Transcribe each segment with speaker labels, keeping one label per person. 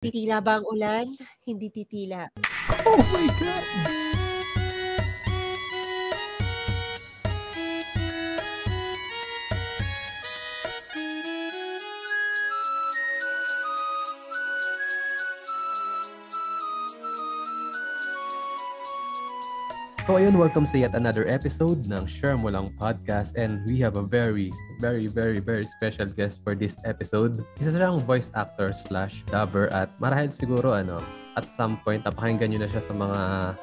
Speaker 1: Titila ba ang ulan? Hindi titila.
Speaker 2: Oh my God! So ayun, welcome sa yet another episode ng Share Mo Lang Podcast, and we have a very special guest for this episode. Isa siyang voice actor / dubber at marahil siguro at some point napakinggan nyo na siya sa mga,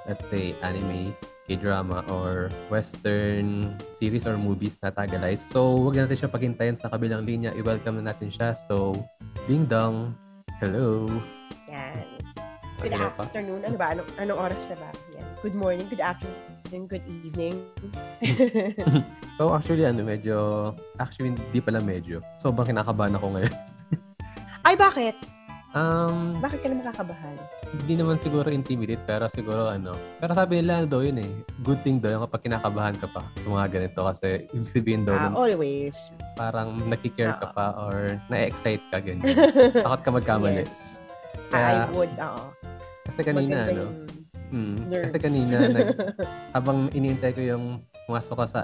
Speaker 2: let's say, anime, K-drama or western series or movies na Tagalized. So wag natin siya paghintayin sa kabilang linya. I-welcome na natin siya. So, Ding Dong, hello!
Speaker 1: Yan. Good afternoon. Ano ba? Anong oras na ba? Yan. Good morning, good afternoon, good evening.
Speaker 2: So actually, hindi pala medyo. Sobrang kinakabahan ako ngayon.
Speaker 1: Ay, bakit? Bakit ka na makakabahan?
Speaker 2: Hindi naman siguro intimidate, pero siguro Pero sabi nila daw yun eh. Good thing daw yung kapag kinakabahan ka pa sa mga ganito kasi ibig sabihin daw
Speaker 1: always.
Speaker 2: Parang nakikare ka pa or na-excite ka ganyan. Takot ka magkamali.
Speaker 1: Yes. Kaya, I would,
Speaker 2: Kasi kanina, kasi kanina, habang iniintay ko yung pumasok ka sa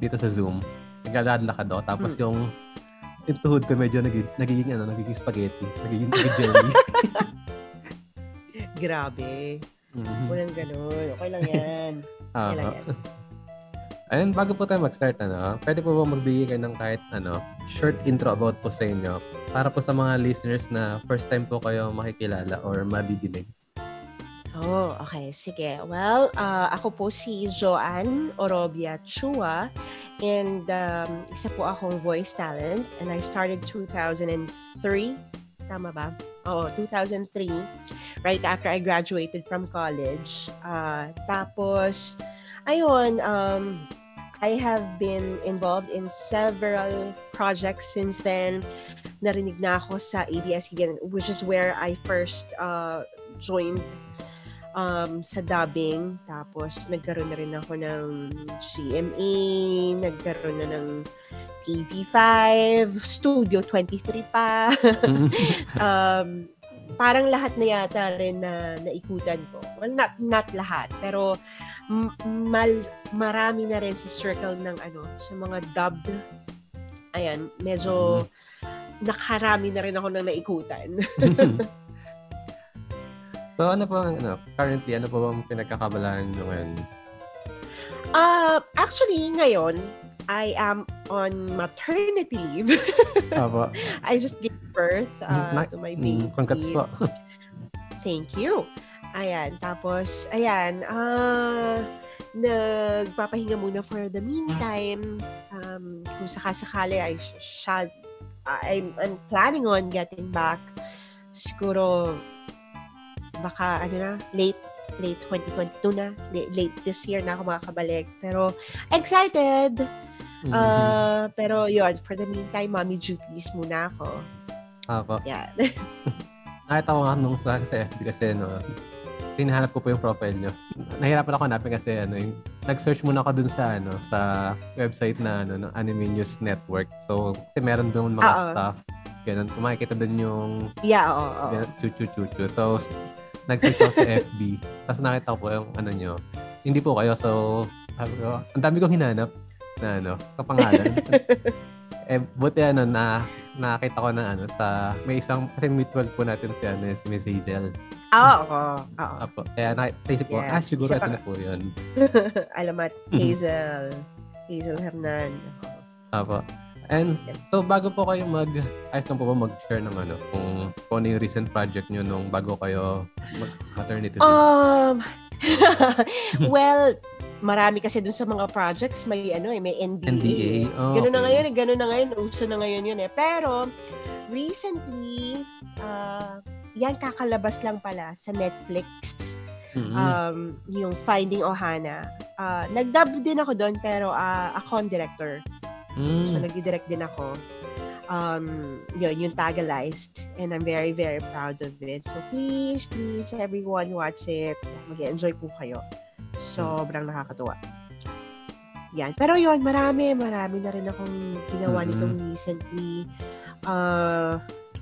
Speaker 2: dito sa Zoom, naglalakad ako, tapos yung tuhod ko medyo nagiging spaghetti, nagiging jelly.
Speaker 1: Grabe. Walang ganun. Okay lang yan. Okay lang yan.
Speaker 2: Ayun, bago po tayo mag-start, pwede po ba magbigay kayo ng kahit short intro about po sa inyo para po sa mga listeners na first time po kayo makikilala or madidinig?
Speaker 1: Oh, okay. Sige. Well, ako po si Joanne Orobia Chua, and isa po akong voice talent, and I started 2003. Tama ba? Oo, 2003. Right after I graduated from college. Tapos, ayun, I have been involved in several projects since then. Narinig na ako sa ABS-CBN, which is where I first joined sa dubbing. Tapos, nagkaroon na rin ako ng GMA, nagkaroon na ng TV5, Studio 23 pa. Parang lahat na yata rin na naikutan ko. Well, not lahat, pero marami na rin sa circle ng sa mga dubbed. Ayan, medyo nakarami na rin ako ng naikutan.
Speaker 2: So, currently, ano po bang pinagkakabalahan nyo ngayon?
Speaker 1: Actually, ngayon, I am on maternity leave.
Speaker 2: Aba.
Speaker 1: I just gave birth to my baby.
Speaker 2: Congrats po.
Speaker 1: Thank you. Ayan, tapos, nagpapahinga muna for the meantime. Kung sakasakali, I'm planning on getting back. Siguro, baka, late 2022 na. Late this year na ako makakabalik. Pero, excited! Pero, yun, for the meantime, mommy duties muna ako.
Speaker 2: Ako.
Speaker 1: Yeah.
Speaker 2: Nakita ko nga nung sa FB kasi, tinahanap ko po yung profile nyo. Nahirapan ako hanapin kasi, nag-search muna ako dun sa, sa website na, ng Anime News Network. So, kasi meron dun mga stuff. Ganun, kung makikita dun yung...
Speaker 1: Yeah, oo.
Speaker 2: Chu-chu-chu-chu. So, nag-search ako sa FB. Tapos nakita ko po yung nyo. Hindi po kayo. So, ang dami kong hinanap na kapangalan. Buti nakita ko na sa may isang, kasi mutual po natin si Miss Hazel.
Speaker 1: Oo.
Speaker 2: Apo. Kaya naisip ko, siguro ito na po yun.
Speaker 1: Alamat, Hazel Hernan.
Speaker 2: Apo. And, so bago po kayo ayos lang po ba mag-share ng kung ano yung recent project nyo nung bago kayo mag-maternity leave?
Speaker 1: Well, marami kasi dun sa mga projects, may may NDA.
Speaker 2: Oh,
Speaker 1: ganun na ngayon, uso na ngayon yun eh. Pero, recently, yan kakalabas lang pala sa Netflix. Yung Finding Ohana. Nag-dub din ako doon, pero ako ang director. So, nag-direct din ako. Yung Tagalized. And I'm very, very proud of it. So, please, everyone watch it. Mag-enjoy po kayo. Sobrang nakakatuwa. Yan. Pero yun, marami na rin akong ginawa nitong recently.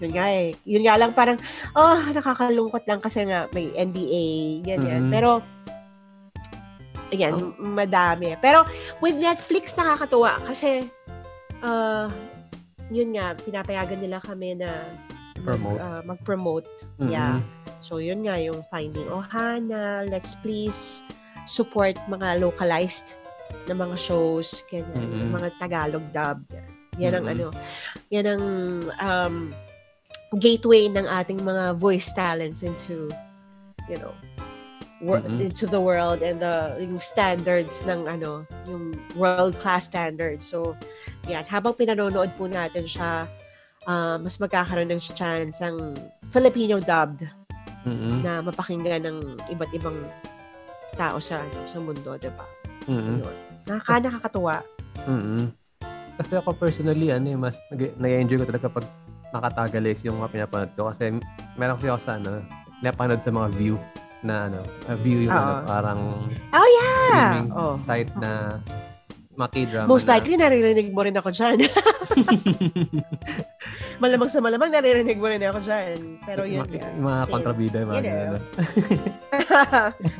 Speaker 1: Yun nga eh. Yun nga lang parang, nakakalungkot lang kasi nga may NDA, ganyan. Pero, ayan, madami. Pero, with Netflix, nakakatuwa kasi, yun nga, pinapayagan nila kami na mag-promote. Yeah. So, yun nga, yung Finding Ohana, Let's Please support mga localized na mga shows, ganyan, mga Tagalog dub. Yan ang yan ang gateway ng ating mga voice talents into, into the world and yung standards ng yung world-class standards. So, yan. Habang pinanonood po natin siya, mas magkakaroon ng chance ang Filipino dubbed na mapakinggan ng iba't ibang tao sa mundo, diba? Nakakatuwa.
Speaker 2: Kasi ako personally, mas nag-enjoy ko talaga pag nakatagalis yung mga pinapanood ko. Kasi meron kasi ako sa napanood sa mga view na view yung parang streaming site na mga K-drama.
Speaker 1: Most likely, naririnig mo rin ako dyan. Malamang sa malamang, naririnig mo rin ako dyan. Pero yun
Speaker 2: yung mga kontrabida, yung mga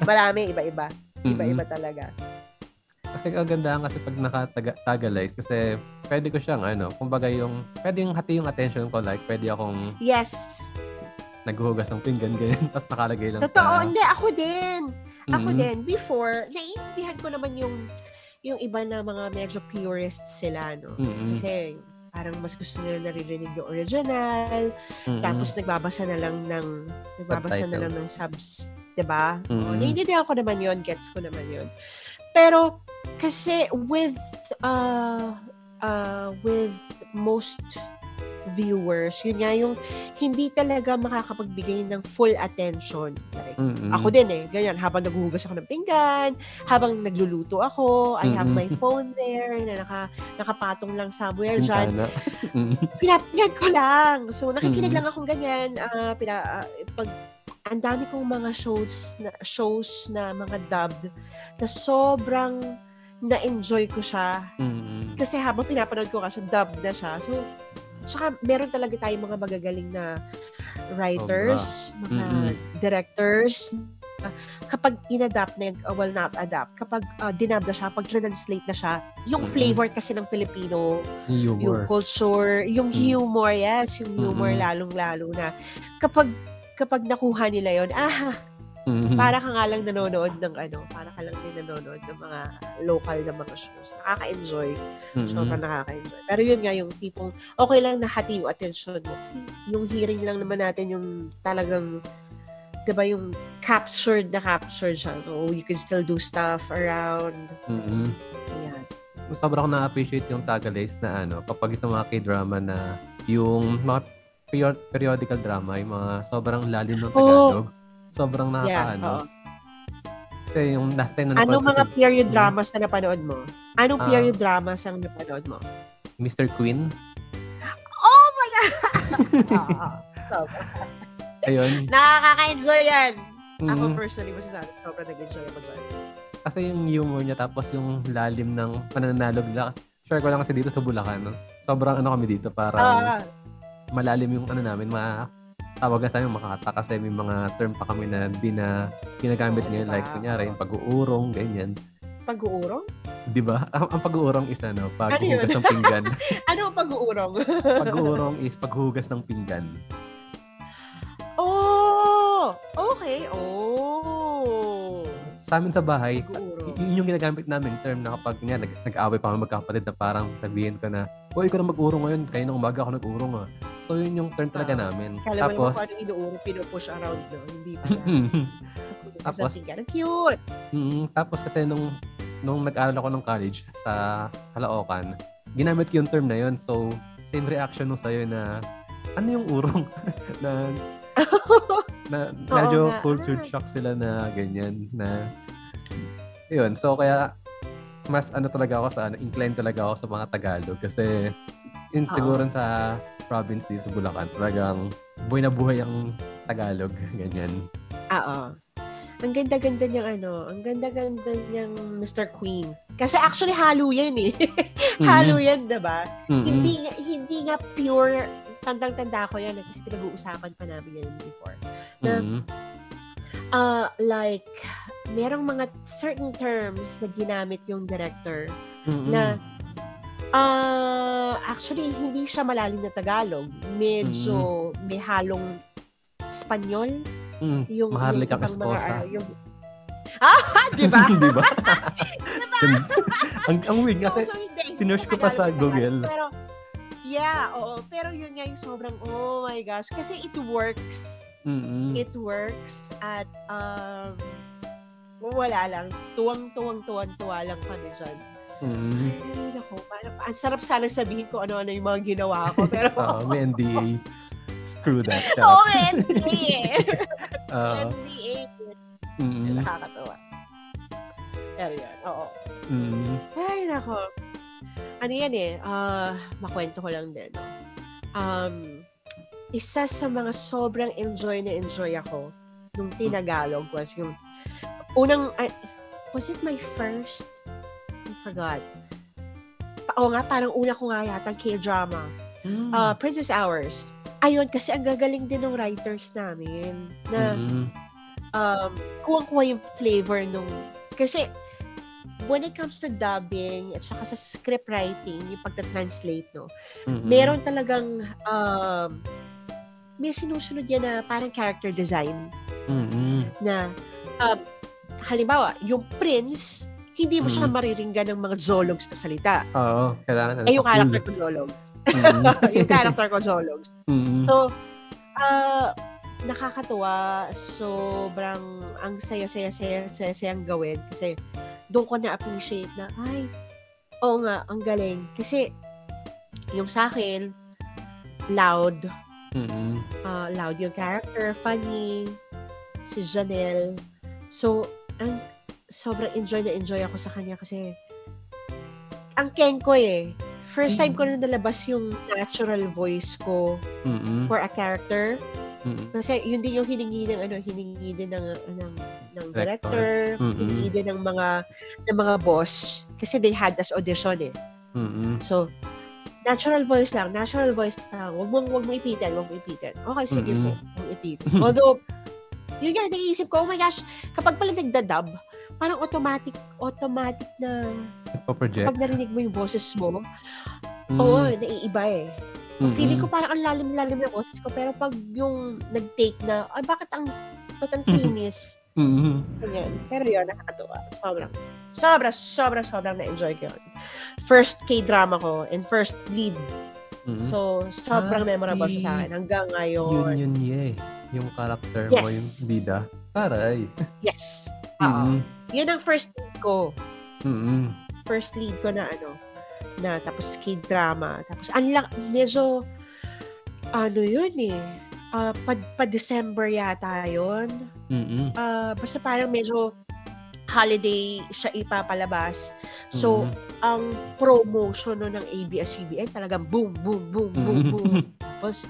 Speaker 1: marami, iba-iba. Iba-iba talaga.
Speaker 2: Kasi kagandahan kasi pag nakatagalize kasi pwede ko siyang kumbaga pwede yung hati yung attention ko, like pwede akong naghuhugas ng pinggan ganyan tapos nakalagay lang
Speaker 1: totoo, hindi, ako din. Before, naiintindihan ko naman yung iba na mga medyo purists sila, no? Kasi parang mas gusto nila naririnig yung original, tapos nagbabasa na lang ng subs, 'di ba? Naiintindihan ko naman 'yon, gets ko naman 'yon. Pero kasi with most viewers, yun nga yung hindi talaga makakapagbigay ng full attention. Like, ako din ganyan, habang naghuhugas ako ng pinggan, habang nagluluto ako, I have my phone there, na nakapatong lang somewhere dyan. Pinapinggan ko lang. So, nakikinig lang akong ganyan. Pag ang dami kong mga shows na mga dubbed na sobrang na-enjoy ko siya. Kasi habang pinapanood ko kasi dubbed na siya. So, saka meron talaga tayong mga magagaling na writers, mga directors. Kapag in-adapt na kapag dinab na siya, pag translate na siya, yung flavor kasi ng Filipino, yung culture, yung humor, yung humor lalong-lalo na. Kapag nakuha nila yon, para ka nga lang nanonood ng para ka lang din nanonood ng mga local na mga shows. Nakaka-enjoy. Sobrang nakaka-enjoy. Pero yun nga, yung tipong okay lang na hati yung attention mo. Kasi yung hearing lang naman natin yung talagang, diba, yung captured siya. So, you can still do stuff around. Ayan.
Speaker 2: Sobrang ko na-appreciate yung Tagalays na kapag isang mga K-drama na yung mga periodical drama, yung mga sobrang lalim ng Tagalog. Sobrang nakakaano. Kasi yung last time na napanood
Speaker 1: anong mga period dramas na napanood mo? Anong period dramas ang napanood mo?
Speaker 2: Mr. Queen.
Speaker 1: Oh my God!
Speaker 2: Ayun.
Speaker 1: Nakaka-enjoy yan. Ako personally, masasabi, sobrang nag-enjoy ako dyan.
Speaker 2: Kasi yung humor niya, tapos yung lalim ng pananalog nila. Share ko lang kasi dito sa Bulacan, no? Sobrang kami dito, parang malalim yung namin, tawag na sa amin makakata kasi may mga term pa kami na di na ginagamit ngayon, like kunyari yung pag-uurong, ganyan.
Speaker 1: Pag-uurong?
Speaker 2: Di ba? Ang pag-uurong is paghuhugas ng pinggan.
Speaker 1: Ano ang pag-uurong?
Speaker 2: Pag-uurong is paghuhugas ng pinggan.
Speaker 1: Oh! Okay. Oh!
Speaker 2: Sa amin sa bahay, yun yung ginagamit namin term na kapag nag-away pa kami magkakapatid na parang sabihin ko na, ikaw na mag-urong ngayon, kayo nang umaga ako nag-urong . So, yun yung turn talaga namin.
Speaker 1: Kala mo naman kung anong inuurong, pinupush around, no? Hindi pa yan. Tapos, cute!
Speaker 2: Tapos kasi nung nag-aral ako ng college sa Caloocan, ginamit ko yung term na yun. So, same reaction nung sa'yo na, ano yung urong? na medyo culture shock sila na ganyan. Na, yun. So, kaya, mas talaga ako sa inclined talaga ako sa mga Tagalog. Kasi, yun siguro sa province dito sa Bulacan, talagang buhay na buhay ang Tagalog, ganyan.
Speaker 1: Oo. Ang ganda-ganda niyang ang ganda-ganda niyang Mr. Queen. Kasi actually halo yan eh. Halo yan, 'di ba? Hindi nga pure tandang-tanda ko yan kasi pinag-uusapan pa namin yan before. Na, like, merong mga certain terms na ginamit yung director na actually, hindi siya malalim na Tagalog. Medyo may halong Espanyol.
Speaker 2: Yung Maharlikang Esposa.
Speaker 1: Di ba?
Speaker 2: Di ba? ang weird kasi sinerch ko pa sa Google.
Speaker 1: Pero, oo. Pero yun nga yung sobrang, oh my gosh. Kasi it works. It works at wala lang. Tuwang-tuwa lang kami dyan. Ay, naku. Ang sarap sana sabihin ko ano-ano yung mga ginawa ko. Pero,
Speaker 2: may NDA. Screw that.
Speaker 1: May NDA. NDA. Nakakatawa. Pero yan, oo. Ay, nako. Ano yan makwento ko lang din, no? Isa sa mga sobrang enjoy ako nung Tinagalog was yung unang, was it my first? I forgot. Oo nga, parang una ko nga yata K-drama. Princess Hours. Ayun, kasi ang gagaling din ng writers namin na kuwang-kuwa yung flavor nung... Kasi, when it comes to dubbing at saka sa script writing, yung pagta-translate, no, meron talagang may sinusunod yan na parang character design. Na, halimbawa, yung prince, hindi mo siya mariringgan ng mga Zologs na salita.
Speaker 2: Oo, kailangan
Speaker 1: yung character ko Zologs. Yung character ko Zologs. So, nakakatuwa, sobrang ang saya-sayang gawin kasi doon ko na-appreciate na, ay, oo nga, ang galing. Kasi, yung sa akin, loud. Loud yung character, funny, si Janelle. So, sobrang enjoy ako sa kanya kasi ang ken ko first time ko na nalabas yung natural voice ko for a character. Kasi yun din yung hiningi din ng director, hiningi din ng mga boss kasi they had us audition So natural voice lang. Wag mo ipitin. Okay, sige po. Wag ipitin. Although yun nga, naisip ko, oh my gosh, kapag pala nagdadub, parang automatic na kapag narinig mo yung boses mo, oo, naiiba Feeling ko parang ang lalim na boses ko, pero pag yung nag-take na, ay, bakit ang kinis? Ganyan. Pero yun, nakakatuwa. Sobrang na-enjoy ko yun. First K-drama ko and first lead. So, sobrang memorable siya sa akin. Hanggang ngayon.
Speaker 2: Yun, yung character mo, yung bida. Taray.
Speaker 1: Yes. Yun ang first lead ko. First lead ko na tapos K-drama. Tapos, medyo, yun pa-December yata yun. Basta parang medyo holiday siya ipapalabas. So, ang promotion ng ABS-CBN talagang boom, boom, boom, boom, boom. Tapos,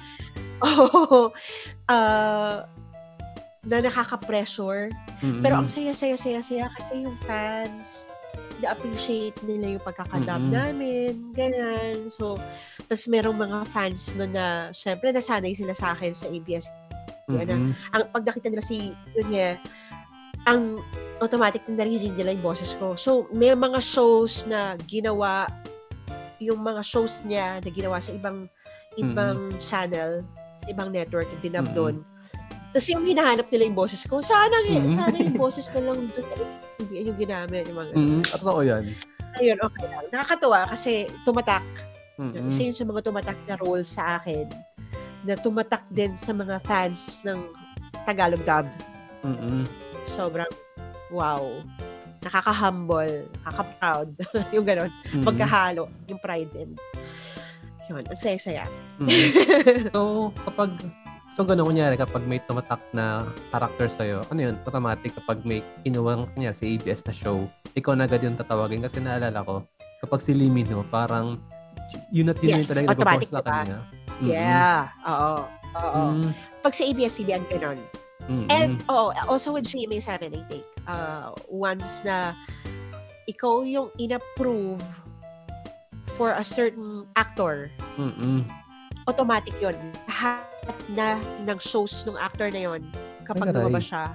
Speaker 1: na nakaka-pressure. Pero ang saya-saya kasi yung fans, na-appreciate nila yung pagkakadub namin, ganyan. So, tas merong mga fans na syempre nasanay sila sa akin sa ABS. Ang pag nakita nila si Yunya, ang automatic na narinig nila yung boses ko. So, may mga shows na ginawa, yung mga shows niya na ginawa sa ibang channel, sa ibang network, dinab doon. Tapos yung hinahanap nila yung boses ko, sana yung boses na lang doon sa CBN yung ginamit. Yung mga
Speaker 2: at ako yan.
Speaker 1: Ayun, okay lang. Nakakatuwa kasi tumatak. Isa yun sa mga tumatak na role sa akin na tumatak din sa mga fans ng Tagalog dub. Sobrang wow. Nakaka-humble, nakaka-proud. Yung gano'n. Magkahalo. Yung pride and yun, ang saya-saya.
Speaker 2: So, gano'n kunyari, kapag may tumatak na character sa'yo, ano yun, automatic kapag may kinuwang niya sa ABS na show, ikaw na agad yung tatawagin. Kasi naalala ko, kapag si Limino, parang yun at yun yung talaga nag-post na kanya.
Speaker 1: Yeah, oo. Pag sa ABS-CBN, gano'n. And, also with GMA7, I think, once na ikaw yung in-approve for a certain actor, automatic yun. Lahat na ng shows ng actor na yun, kapag lumabas siya,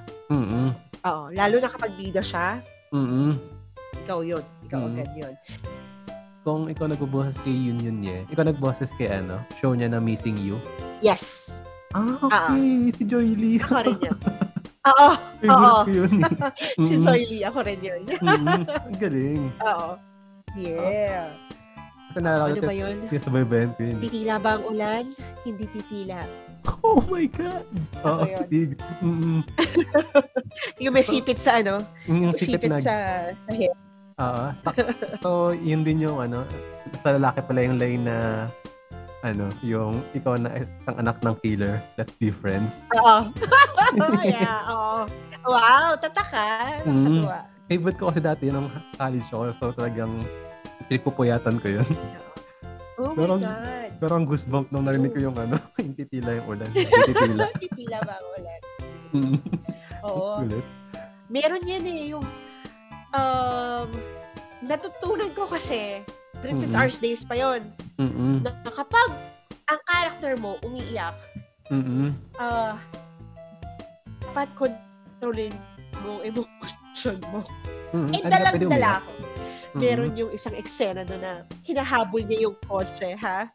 Speaker 1: oo, lalo na kapag bida siya, ikaw yun. Ikaw agad yun.
Speaker 2: Kung ikaw nagboses kay Yun Ye, ikaw nagboses kay show niya na Missing You?
Speaker 1: Yes.
Speaker 2: Okay. Si Joy Lee.
Speaker 1: Ako rin yan. Oo.
Speaker 2: Favorite ko yun.
Speaker 1: Si Joy Lee, ako rin yun.
Speaker 2: Ang galing.
Speaker 1: Oo. Yeah.
Speaker 2: Kasi naalala
Speaker 1: Ano ba yun?
Speaker 2: Subaybayan ko yun.
Speaker 1: Titila ba ang ulan? Hindi titila.
Speaker 2: Oh my God!
Speaker 1: Ako yun.
Speaker 2: Sig.
Speaker 1: Yung may sipit sa
Speaker 2: Yung
Speaker 1: sipit sa hair.
Speaker 2: So, yun din yung sa lalaki pala yung line na yung ikaw na isang anak ng killer, let's be friends.
Speaker 1: Oo. Yeah, oo. Wow, tataka. Nakakatuwa.
Speaker 2: Favorite ko kasi dati nung college ako, so talagang pinagpupuyatan ko yun.
Speaker 1: Oh my God.
Speaker 2: Pero ang goosebump nung narinig ko yung yung titila yung ulan. Titila.
Speaker 1: Titila ba ang ulan? Oo.
Speaker 2: Ulit.
Speaker 1: Meron yan yung natutunan ko kasi Princess Ars Days pa yon. Na kapag ang character mo umiiyak, dapat kontrolin mo emotion mo. Dalang-dala ako. Meron yung isang eksena na hinahabol niya yung kotse, ha?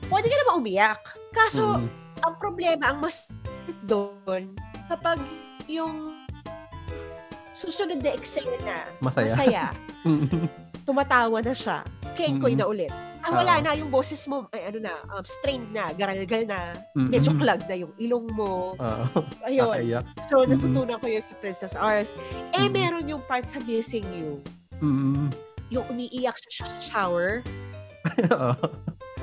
Speaker 1: Pwede ka naman umiyak. Kaso, ang problema, ang mas doon, kapag yung susunod na eksena, masaya tumatawa na siya, kenkoy na ulit. Wala na yung boses mo, strained na, garalgal na, medyo clogged na yung ilong mo. Ayun. So, natutunan ko yun si Princess Ars. Meron yung part sa Missing You. Yung umiiyak sa shower.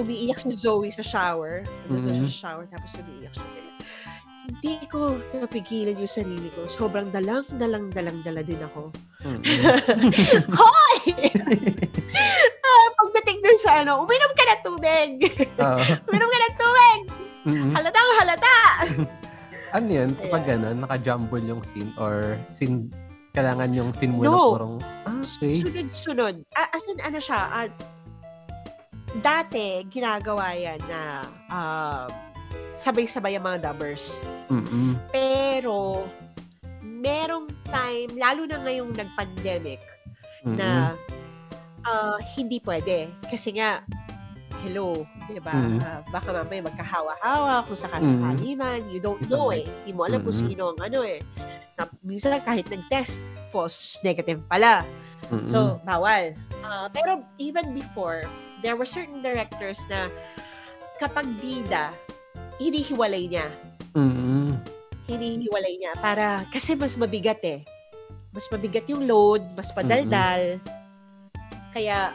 Speaker 1: Umiiyak si Zoe sa shower. Nandun sa shower, tapos umiiyak siya. Hindi ko napigilan yung sarili ko. Sobrang dala din ako. Hoy! Pagdating dun sa uminom ka ng tubig. Uminom ka ng tubig. Halata.
Speaker 2: Ano yan? Kapag gano'n, naka-jumble yung scene or scene, kailangan yung scene mo na purong... Okay.
Speaker 1: Sunod-sunod. As in, siya, dati, ginagawa yan na sabay-sabay ang mga dubbers. Pero, merong time, lalo na ngayong nag-pandemic, na hindi pwede. Kasi nga, hello, diba? Baka mamaya magkahawa-hawa kung sakasakali man. You don't know Hindi mo alam kung sino ang Na, minsan kahit nag-test, false negative pala. So, bawal. Pero even before, there were certain directors na kapag bida, hinihiwalay niya. Hinihiwalay niya. Kasi mas mabigat Mas mabigat yung load, mas padaldal. Kaya,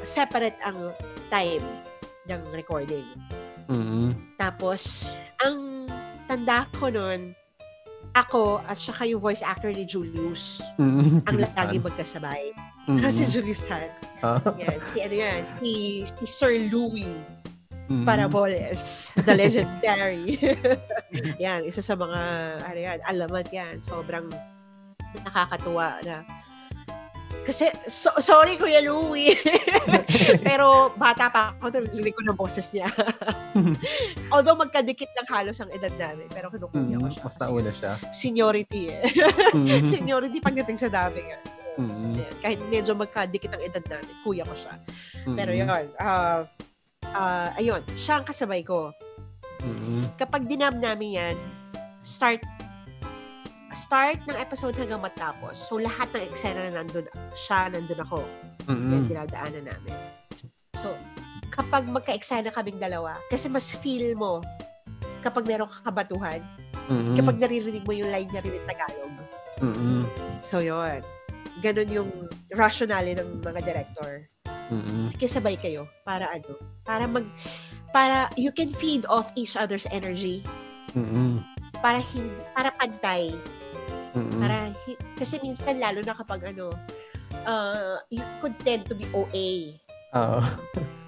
Speaker 1: separate ang time ng recording. Tapos, ang tanda ko nun, ako at saka yung voice actor ni Julius, ang lagi magkasabay. Kasi Julius Han. Yan, si Sir Louis Paraboles, the legendary. Yan, isa sa mga, alamat yan. Sobrang nakakatuwa na. Kasi, sorry Kuya Louie. Pero, bata pa ako, narinig ko ng boses niya. Although, magkadikit lang halos ang edad namin. Pero, kinukuya ko siya.
Speaker 2: Mas nauna siya.
Speaker 1: Seniority Seniority pagdating sa dami yan. Kahit medyo magkadikit ang edad namin, kuya ko siya. Pero yun, ayun, siya ang kasabay ko. Kapag dinab namin yan, start ng episode hanggang matapos. So, lahat ng eksena na nandun ako. Yan, dinadaanan namin. So, kapag magka-eksena kaming dalawa, kasi mas feel mo kapag meron kabatuhan, kapag naririnig mo yung line niya rin in Tagalog. So, yun. Ganon yung rationale ng mga director. Sige, sabay kayo para you can feed off each other's energy. Para pantay. Kasi minsan lalo na kapag you could tend to be OA.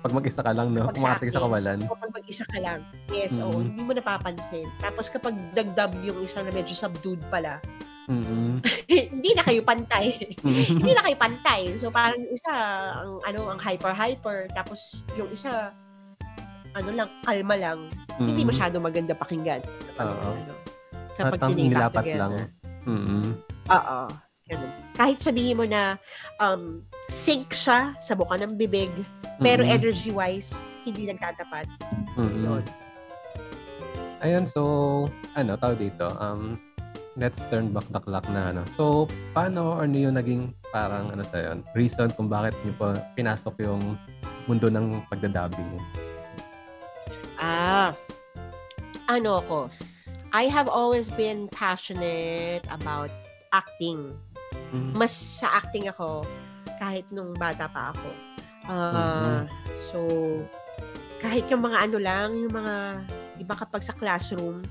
Speaker 2: Pag mag-isa ka lang, no? Kumakati sa kawalan.
Speaker 1: Kapag mag-isa ka lang. Yes, hindi mo napapansin. Tapos kapag nag-dub yung isa na medyo subdued pala, hindi na kayo pantay. Hindi na kayo pantay. So parang yung isa ang hyper, tapos yung isa ano lang, kalma lang. Hindi masyado maganda pakinggan. Kapag
Speaker 2: nililapat lang.
Speaker 1: Oo. Ganun. Kahit sabihin mo na sync siya sa buka ng bibig, pero energy-wise, hindi nagtatapat.
Speaker 2: Ayun, so, tawag dito, let's turn back the clock na, So, paano yung naging parang, sa'yo, reason kung bakit niyo po pinasok yung mundo ng pagdadabbing?
Speaker 1: I have always been passionate about acting. Mas sa acting ako kahit nung bata pa ako. So, kahit yung mga yung mga, di ba kapag sa classroom,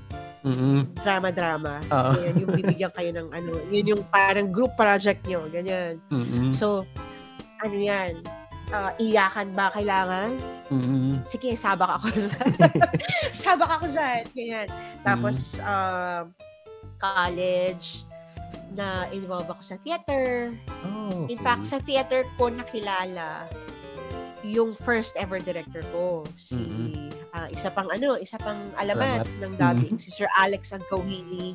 Speaker 1: drama-drama, yan, yung bibigyan kayo ng yun yung parang group project nyo, ganyan. So, yan, iyakan ba kailangan? Sige, sabak ako dyan. Sabak ako dyan, ganyan. Tapos, college, na involve ako sa theater.
Speaker 2: Okay.
Speaker 1: In fact, sa theater ko nakilala yung first ever director ko, isa pang alamat ng dubbing, si Sir Alex Agkawili.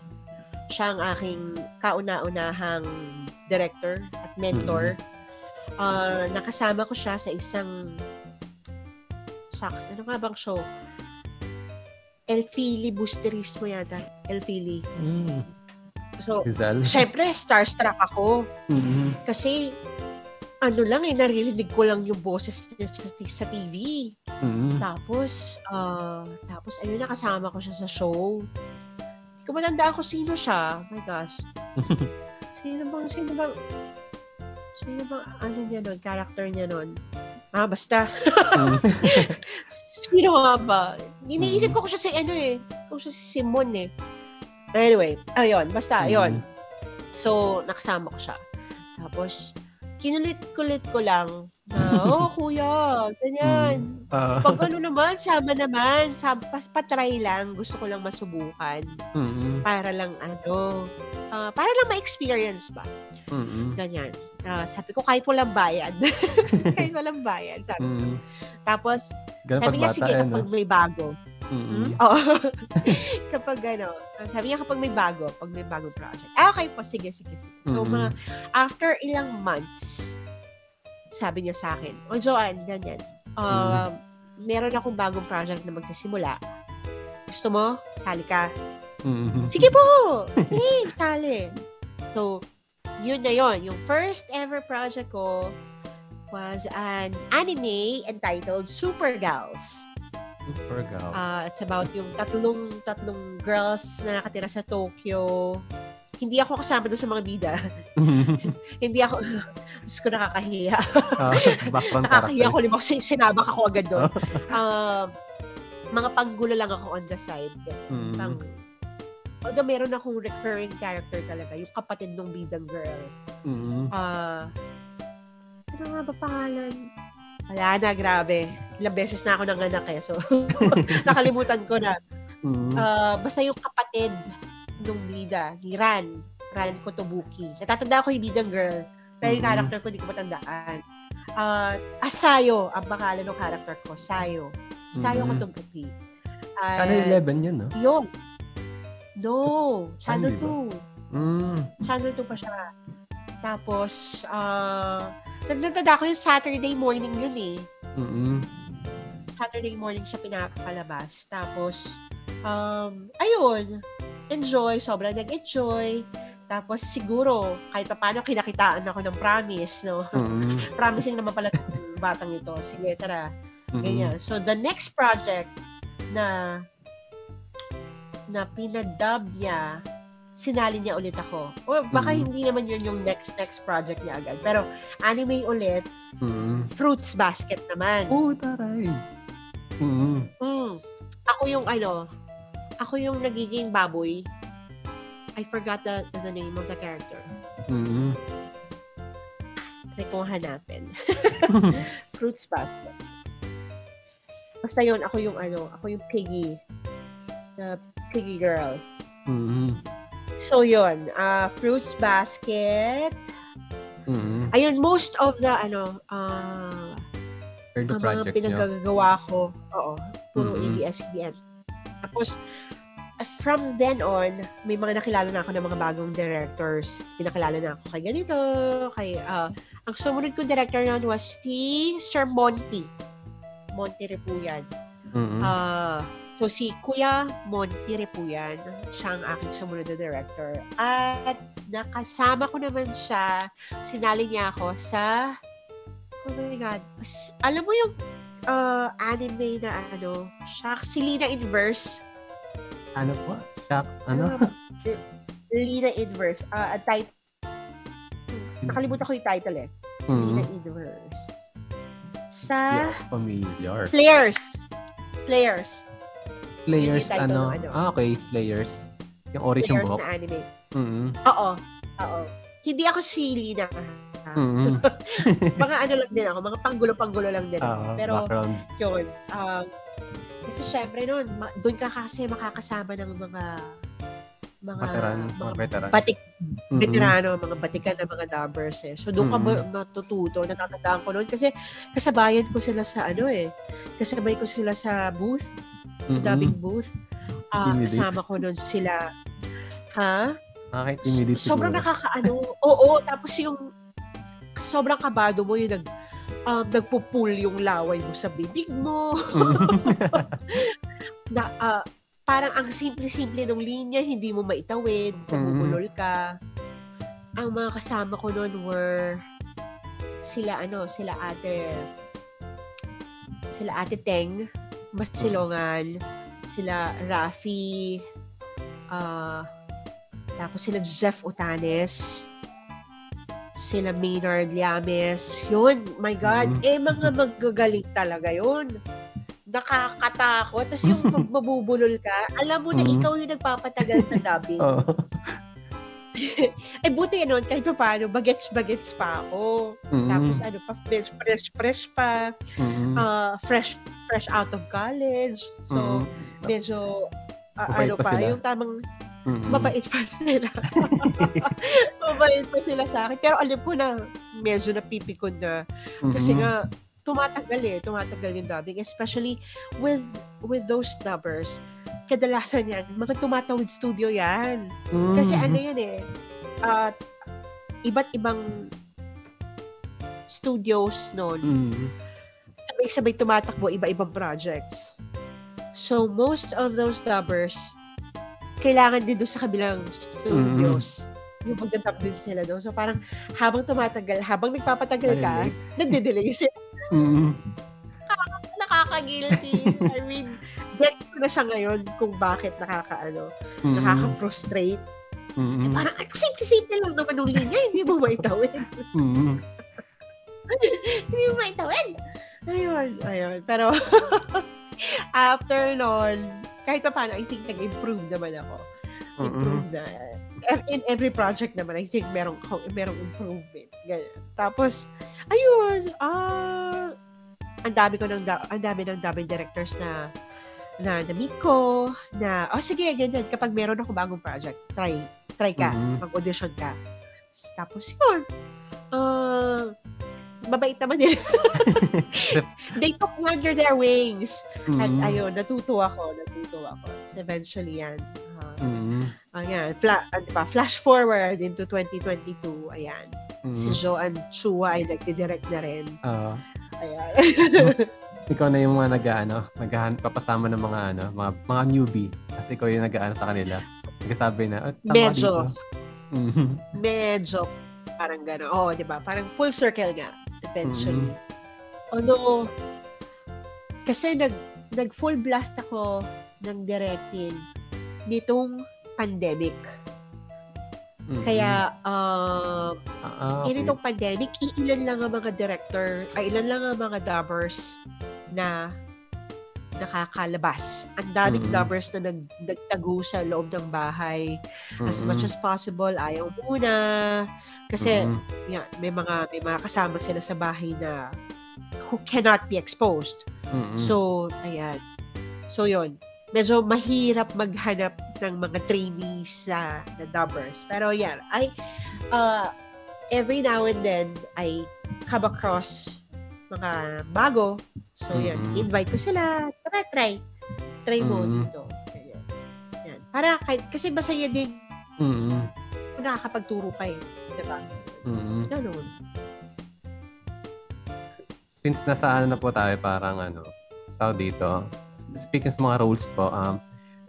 Speaker 1: Siya ang aking kauna-unahang director at mentor. Nakasama ko siya sa isang ano nga bang show? El Fili Boosterismo yata. El Fili. So, syempre, starstruck ako. Kasi, naririnig ko lang yung boses sa TV. Tapos, ayun, nakasama ko siya sa show. Hindi ko matandaan kung sino siya. Oh my gosh. Sino bang, niya nun, character niya nun? Basta. Sino nga ba? Iniisip ko siya kung siya si Simon eh. Anyway, ayun, basta, ayun. So, nakasama ko siya. Tapos, kinulit-kulit ko lang na, kuya, ganyan. Pag naman, sama naman, patry lang, gusto ko lang masubukan. Para lang, para lang ma-experience ba. Ganyan. Sabi ko, kahit walang bayad. Kahit walang bayad, sabi ko. Tapos, sabi niya, sige, kapag may bago. Oo. Kapag sabi niya kapag may bagong project. Okay po, sige. So, after ilang months, sabi niya sa akin, Joanne, ganyan, meron akong bagong project na magsisimula. Gusto mo? Sali ka? Sige po! Hey, sali! So, yun na yun. Yung first ever project ko was an anime entitled Super Gals. It's about yung tatlong girls na nakatira sa Tokyo. Hindi ako kasama doon sa mga bida. Hindi ako, Diyos ko, nakakahiya. Nakakahiya ko, sinabak ako agad doon. Mga panggulo lang ako on the side. Although meron akong recurring character talaga, yung kapatid ng bidang girl. Ano nga ba pangalan? Wala na, grabe. Ilang beses na ako nanganak so nakalimutan ko na. Basta yung kapatid nung bida, ni Ran Kotobuki. Natatanda ko yung bidang girl, pero yung character ko, hindi ko matandaan. Sayo, ang pangalan ng character ko, Sayo Kotobuki.
Speaker 2: Channel 11 yun, no?
Speaker 1: Yun. No, Channel 2. Channel 2 pa siya. Tapos, nagtatanda ko yung Saturday morning yun eh. Saturday morning siya pinapalabas. Tapos, ayun, sobrang nag-enjoy. Tapos siguro, kahit pa paano kinakitaan ako ng promise, no? Promising naman pala ng batang ito. Sige, tara. Ganyan. So, the next project na pinadub niya, sinali niya ulit ako. O baka hindi naman yun yung next project niya agad. Pero anime ulit, Fruits Basket naman.
Speaker 2: Taray.
Speaker 1: Ako yung nagiging baboy. I forgot the name of the character. Try kong hanapin. Fruits Basket. Basta yun, ako yung piggy. The piggy girl. So yun, Fruits Basket. Ayun, most of the
Speaker 2: early project
Speaker 1: pinagagawa ko, Puro ABS-CBN. Tapos, from then on, may mga nakilala na ako ng mga bagong directors. Pinakilala na ako kay ganito, ang sumunod kong director noon was si Sir Monty. Monty Repuyan. So, si Kuya Monty Repuyan, siya ang aking sumunod na director. At nakasama ko naman siya, sinali niya ako sa, oh my God, alam mo yung anime na Shucks, si Lina Inverse.
Speaker 2: Ano po? Shucks, ano?
Speaker 1: Lina Inverse. Title. Nakalimutan ko yung title eh. Lina Inverse. Sa...
Speaker 2: familiar.
Speaker 1: Slayers,
Speaker 2: okay, Slayers. Yung origin book.
Speaker 1: Slayers na anime. Oo. Hindi ako si Lina. Mga lang din ako, mga panggulo-panggulo lang din ako. Pero, background. Yun. Kasi syempre nun, doon ka kasi makakasama ng mga veteran. Veterano, mga batikan ng mga dubbers eh. So doon ka matututo, natatandaan ko noon kasi kasabayan ko sila sa kasabay ko sila sa booth, sa dubbing booth. Kasama ko noon sila.
Speaker 2: Nakaka-intimidate
Speaker 1: sobrang oo, tapos yung sobrang kabado mo yung nagpupul yung laway mo sa bibig mo. Parang ang simple-simple ng linya, hindi mo maitawid, nabubulol ka. Ang mga kasama ko noon were sila Ate Teng, Masilongan, sila Rafi, tapos sila Jeff Utanes, sila Maynard Llames. Yun, my God. Mga magagaling talaga yun. Nakakatakot. Tapos yung mabubulol ka, alam mo na ikaw yung nagpapatagal sa dubbing. Buti nun, kahit pa paano, bagets pa ako. Tapos fresh pa. Fresh out of college. So, medyo, yung tamang, mabait pa sila. Mabait pa sila sa akin. Pero alam ko na medyo napipikon na. Kasi nga, tumatagal yung dubbing. Especially with those dubbers. Kadalasan yan, mga tumatawid studio yan. Kasi yan iba't ibang studios noon. Sabay-sabay tumatakbo, iba-ibang projects. So, most of those dubbers, kailangan din doon sa kabilang studios. Yung magdadub din sila doon. So, parang habang nagpapatagal ka, nagde-delay sila. Nakaka-guilty. I mean, gets ko na siya ngayon kung bakit nakaka-frustrate. Parang, simple-simple lang naman yung linya, hindi mo maitawid. Hindi mo maitawid. Ayun. Pero, after nun, kahit pa paano, I think nag-improve naman ako. Improve na. In every project naman, I think merong improvement. Ganyan. Tapos, ayun, ang dami ng dubbing directors na na-meet ko, sige, ganyan, kapag meron ako bagong project, try ka, mag-audition ka. Tapos, yun, mabait naman nila. They took me under their wings. At ayun, natuto ako. So eventually yan. Ayan, flash forward into 2022. Ayan. Si Joanne Chua ay nagdi-direct na rin. Ayan.
Speaker 2: Ikaw na yung mga papasama ng mga newbie. Kasi ikaw yung sa kanila. Nagsasabi na,
Speaker 1: medyo parang gano'n. Oo, di ba? Parang full circle nga. Eventually. Although, kasi nag-full blast ako ng directing nitong pandemic. Kaya, nitong pandemic, ilan lang ang mga ilan lang ang mga dubbers na nakakalabas. Ang daming dubbers na nagtago sa loob ng bahay. As much as possible, ayaw muna. Kasi, may mga kasama sila sa bahay na who cannot be exposed. So, ayan. So, yun. Medyo mahirap maghanap ng mga trainees na dubbers. Pero, yan. Every now and then, I come across mga bago. So, yan. Invite ko sila. Try mo dito. Yan. Para, kasi masaya din kung nakakapagturo ka eh. Diba? Ganun.
Speaker 2: Since nasa na po tayo, parang tao dito, speaking sa mga roles po,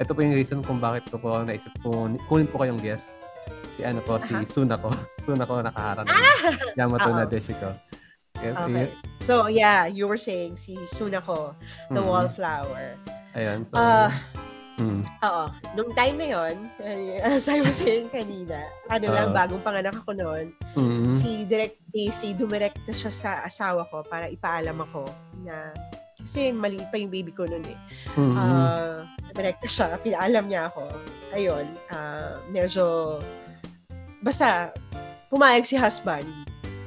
Speaker 2: ito po yung reason kung bakit ko po naisip ko, kunin po kayong guest. Si si Sunako. Sunako nakaharap ng Yamato Nadeshiko.
Speaker 1: Okay. So, yeah, you were saying si Sunako, the wallflower.
Speaker 2: Ayun. So,
Speaker 1: Oo. Nung time na yon, as I was saying kanina, lang, bagong panganak ako noon, si Direct Casey, dumirekta siya sa asawa ko para ipaalam ako na, kasi maliit pa yung baby ko noon eh. Dumirekta siya, pinaalam niya ako. Ayun, medyo, basta, pumayag si husband,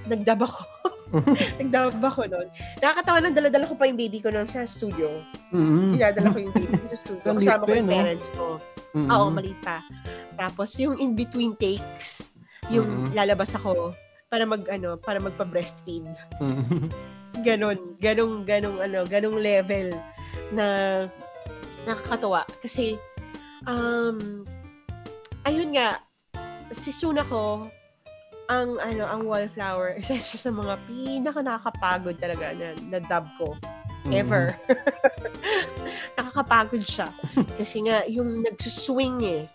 Speaker 1: nagdab ako. Nagdab ako noon. Nakakatawa nang dala-dala ko pa yung baby ko noon sa studio. Dinadala ko yung baby ko sa studio. Kasama ko yung parents ko. Oo, maliit pa. Tapos yung in-between takes, yung lalabas ako para magpa-breastfeed. Ganong level na nakakatawa. Kasi, ayun nga, si Sunako, ang wallflower, isa sa mga nakakapagod talaga na dub ko ever. Nakakapagod siya. Kasi nga, yung nagsuswing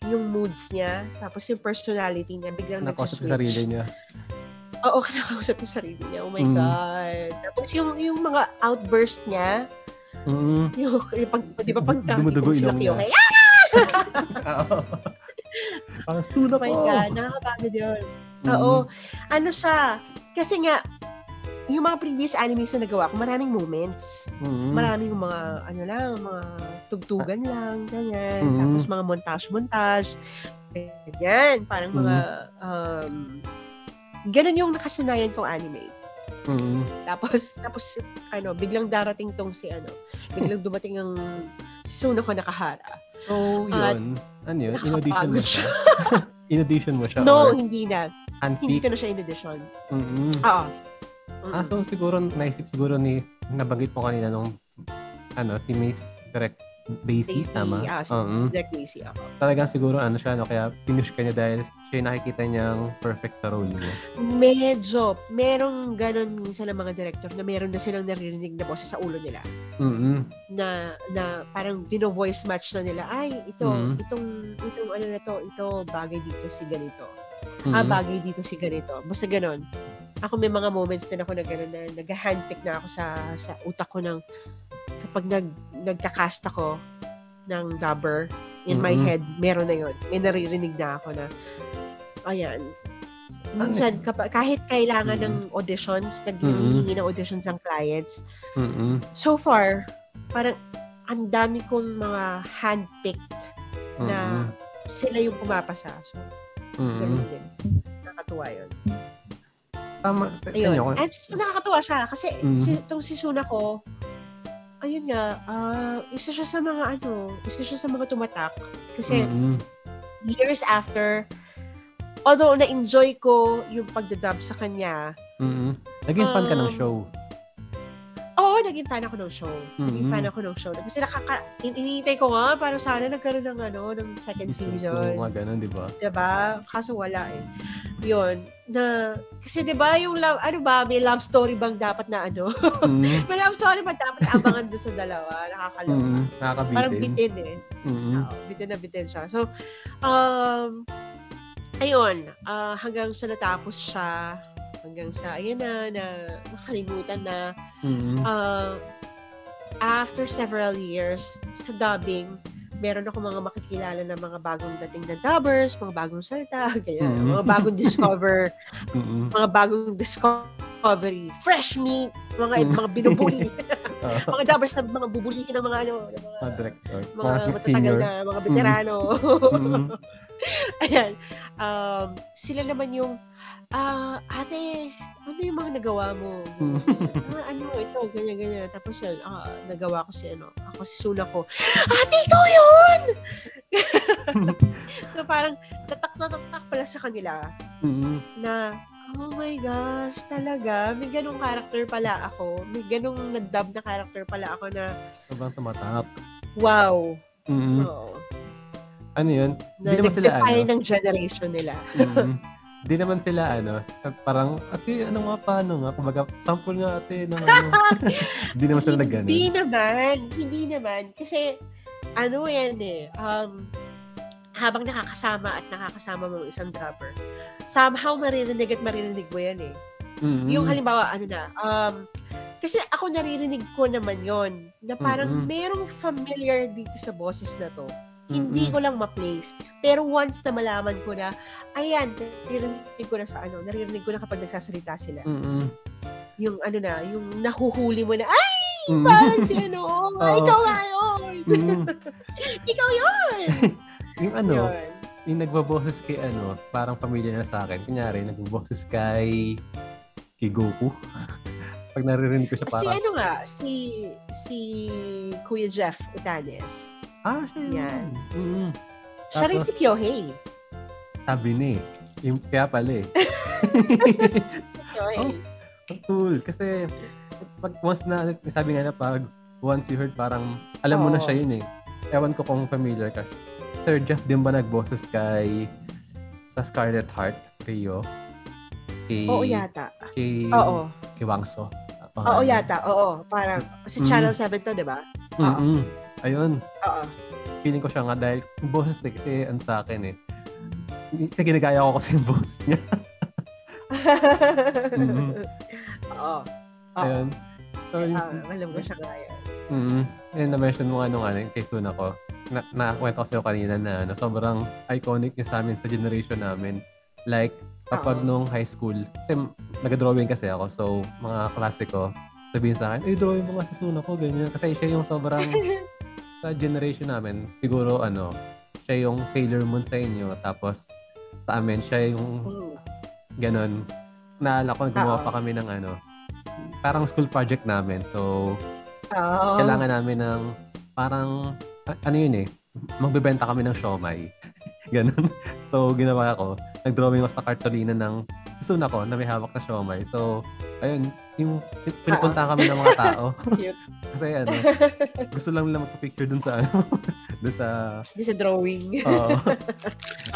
Speaker 1: yung moods niya, tapos yung personality niya, biglang nagsuswitch.
Speaker 2: Nakausap sa sarili niya.
Speaker 1: Oo, nakausap yung sarili niya. Oh my God. Tapos yung mga outburst niya, yung di ba pag
Speaker 2: dumudugo ilong niya. Parang Sunako.
Speaker 1: Oh my God, nakakapagod yun. Oo. Ano siya, kasi nga, yung mga previous animes na nagawa ko, maraming moments. Maraming mga, mga tugtugan lang, ganyan. Tapos mga montage. Ganyan. Parang mga, ganun yung nakasanayan kong anime. Tapos, biglang darating tong biglang dumating ang Sunako Nakahara.
Speaker 2: So, yun. Ano yun? In-audition mo siya? In-audition mo siya?
Speaker 1: No, hindi na.
Speaker 2: Unpick?
Speaker 1: Hindi ko na siya in-audition. Oo.
Speaker 2: So siguro, naisip siguro nabanggit mo kanina nung, si Miss Direct Daisy, tama?
Speaker 1: Si Direct Daisy, ako.
Speaker 2: Talagang siguro, siya, kaya finish ka niya dahil siya nakikita niyang perfect sa role niya.
Speaker 1: Medyo. Merong ganon minsan ng mga director na meron na silang naririnig na boses sa ulo nila. Na parang dino-voice match na nila, ay, itong ito bagay dito si ganito. Bagay dito si ganito. Basta ganon. Ako may mga moments din ako na gano'n na nag-handpick na ako sa utak ko ng kapag nagka-cast ako ng dubber in my head, meron na yun. May naririnig na ako na ayan. Minsan, kahit kailangan ng auditions, nag-hihingi ng auditions ang clients. So far, parang ang dami kong mga handpicked na sila yung pumapasa. So, ganun din. Nakatuwa yun.
Speaker 2: Tama.
Speaker 1: Ayun. And nakakatuwa siya kasi itong si Sunako, ayun nga, isa siya sa mga tumatak kasi years after, although na-enjoy ko yung pagdadub sa kanya,
Speaker 2: naging fan ka ng show.
Speaker 1: Oo, naging fan ako ng show. Kasi hinihintay ko nga, parang sana nagkaroon ng second season.
Speaker 2: Mga ganun, di ba?
Speaker 1: Diba? Kaso wala eh. Yun. Kasi diba yung love, may love story bang dapat na may love story ba dapat na abangan doon sa dalawa? Nakakaloka.
Speaker 2: Nakakabitin.
Speaker 1: Parang bitin eh. Bitin na bitin siya. So, ayun. Hanggang sa natapos siya, hanggang sa, ayun na nakalimutan na. After several years, sa dubbing, meron ako mga makikilala na mga bagong dating na dubbers, mga bagong salita, ganyan, mga bagong discovery, fresh meat, mga binubuli, mga dubbers na mga bubulihin ng mga
Speaker 2: director,
Speaker 1: mga matatagal na, mga veterano. Ayan. Sila naman yung, ate, ano yung mga nagawa mo? Ito, ganyan. Tapos yun, nagawa ko ako si Sunako. Ate, ikaw yun! So parang tatak pala sa kanila na, Oh my gosh, talaga? May ganong character pala ako. May ganong na-dub na character pala ako na
Speaker 2: Sobrang tumatak.
Speaker 1: wow.
Speaker 2: Mm.
Speaker 1: Oo.
Speaker 2: Ano yun?
Speaker 1: Na
Speaker 2: Di naman sila
Speaker 1: nag-define ng generation nila.
Speaker 2: Di naman sila parang, ate, ano nga, paano nga? Kumbaga, sample nga ate ng ano. Di naman sila nag-ganon.
Speaker 1: Hindi naman. Kasi, ano yan habang nakakasama mo isang dubber, somehow maririnig mo yan eh.
Speaker 2: Mm-hmm.
Speaker 1: Yung halimbawa, kasi ako naririnig ko naman yon na parang merong familiar dito sa boses na to. Hindi ko lang ma-place. Pero once na malaman ko na, ayan, naririnig ko na kapag nagsasalita sila. Yung yung nahuhuli mo na, ay! Parang si ikaw nga yun! Ikaw yun!
Speaker 2: yung yung nagbaboses kay parang pamilya na sa akin. Kunyari, nagbaboses kay Goku. Pag naririnig ko siya parang...
Speaker 1: Si Kuya Jeff Utanes.
Speaker 2: Siya yan.
Speaker 1: Siya rin si Kyohei.
Speaker 2: Sabi ni. Kaya pala eh. Cool. Kasi, once na, sabi nga na once you heard, parang, alam mo na siya yun eh. Ewan ko kung familiar ka. Sir Jeff din ba nagboses sa Scarlet Heart, Rio?
Speaker 1: Oo yata.
Speaker 2: Kay Wangso.
Speaker 1: Oo yata. Oo. Parang, si Channel 7 to, di ba?
Speaker 2: Ayun.
Speaker 1: Oo.
Speaker 2: Feeling ko siya nga dahil yung boses kasi sa akin eh. Ginagaya ko kasi yung boses niya.
Speaker 1: Oo.
Speaker 2: Ayun. So,
Speaker 1: alam ko siya kaya.
Speaker 2: Ayun, na-mention mo yung kay Suna ko. Nakwento ko sa'yo kanina na sobrang iconic niya sa amin sa generation namin. Like, kapag nung high school, kasi nag-drawing kasi ako, so mga klase ko, sabihin sa akin, drawing mo nga sa Suna ko, ganyan. Kasi siya yung sobrang, sa generation namin, siguro siya yung Sailor Moon sa inyo, tapos sa amin, siya yung ganon. Naalala ko, gumawa pa kami ng parang school project namin. So, kailangan namin ng parang, magbebenta kami ng siomai. Ganon. So, ginawa ko, nag-drawing ako sa cartolina ng Suna ko na may hawak na siomai. So, ayun, yung pinapunta kami ng mga tao. Kasi gusto lang nila magpa-picture dun sa dun sa
Speaker 1: drawing.
Speaker 2: Oo.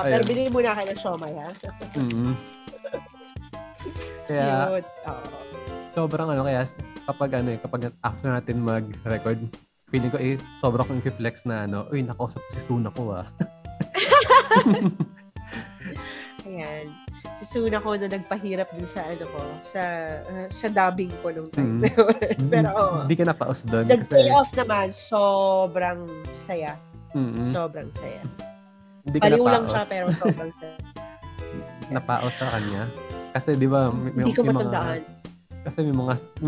Speaker 1: Pero bilhin muna kayo ng siomai, ha?
Speaker 2: Kaya, sobrang kaya kapag after natin mag-record, feeling ko sobrang kong i-flex na nakausap ko si Suna ko
Speaker 1: Ayan. Si Suna ko na nagpahirap din sa sa dubbing ko nung time. Pero
Speaker 2: hindi ka napaus doon.
Speaker 1: Nag-pay off naman. Sobrang saya. Sobrang saya. Baliw lang siya pero sobrang saya.
Speaker 2: Napaos sa kanya. Kasi di ba
Speaker 1: hindi ko matandaan.
Speaker 2: Kasi may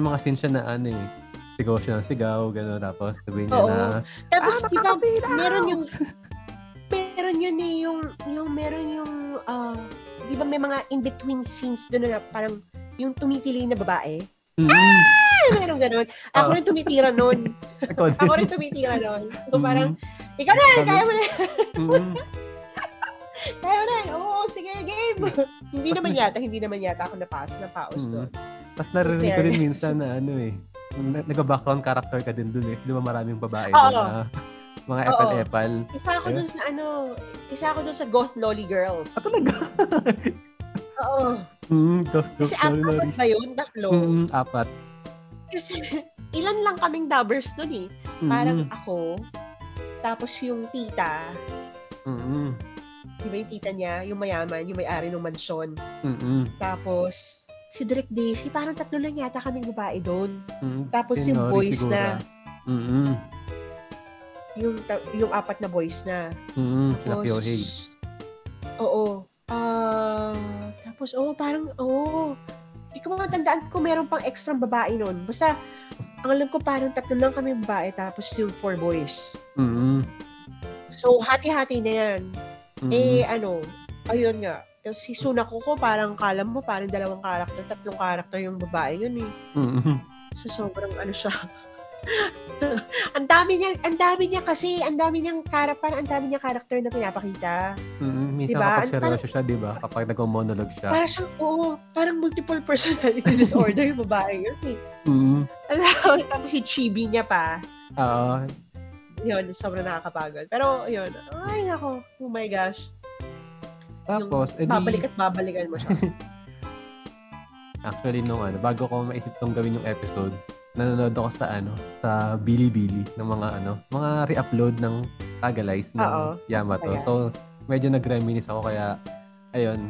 Speaker 2: mga scene siya na sigaw siya ng sigaw, gano'n, tapos sabihin niya na
Speaker 1: tapos di ba meron yung di ba may mga in-between scenes doon na parang yung tumitili na babae? Meron gano'n. Ako rin tumitira noon. So parang, ikaw na, kaya mo na. Kaya mo na. Oo, sige, game. hindi naman yata ako napaos doon.
Speaker 2: Tapos narinig ko din minsan na nag-background character ka din doon eh. Di ba maraming babae doon na mga epal-epal.
Speaker 1: Isa ako dun sa Goth Lolly Girls.
Speaker 2: Talaga?
Speaker 1: Oo. Kasi apat ba yun? 3?
Speaker 2: 4.
Speaker 1: Kasi ilan lang kaming dubbers dun eh. Parang ako, tapos yung tita. Di ba yung tita niya? Yung mayaman, yung may-ari ng mansyon. Tapos, si Direk Daisy, parang 3 lang yata kaming babae doon. Tapos yung boys na. Yung 4 na boys na.
Speaker 2: Tapos,
Speaker 1: oo. Tapos, parang, hindi ko matandaan kung meron pang extra babae nun. Basta, ang alam ko parang 3 lang kami babae, tapos yung 4 boys. So, hati-hati na yan. Ayun nga. Si Suna ko parang kala mo, parang 2 karakter, 3 karakter yung babae yun eh. So, sobrang siya. ang dami niya kasi, ang dami niyang character na pinapakita.
Speaker 2: Minsan
Speaker 1: Diba?
Speaker 2: kapag seryoso siya, di ba? Kapag nag-monologue siya.
Speaker 1: Para siyang, parang multiple personality disorder yung babae yun eh. Tapos si Chibi niya pa.
Speaker 2: Oo.
Speaker 1: Yun, sobrang nakakapagod. Pero, yun, ay nako, oh my gosh.
Speaker 2: Tapos,
Speaker 1: babalik at babalikan mo siya.
Speaker 2: Actually, bago ko maisip tong gawin yung episode, nanonood ako sa Bilibili ng mga re-upload ng Tagalize ng Yamato.
Speaker 1: Kaya.
Speaker 2: So, medyo nag-reminisce ako kaya, ayun.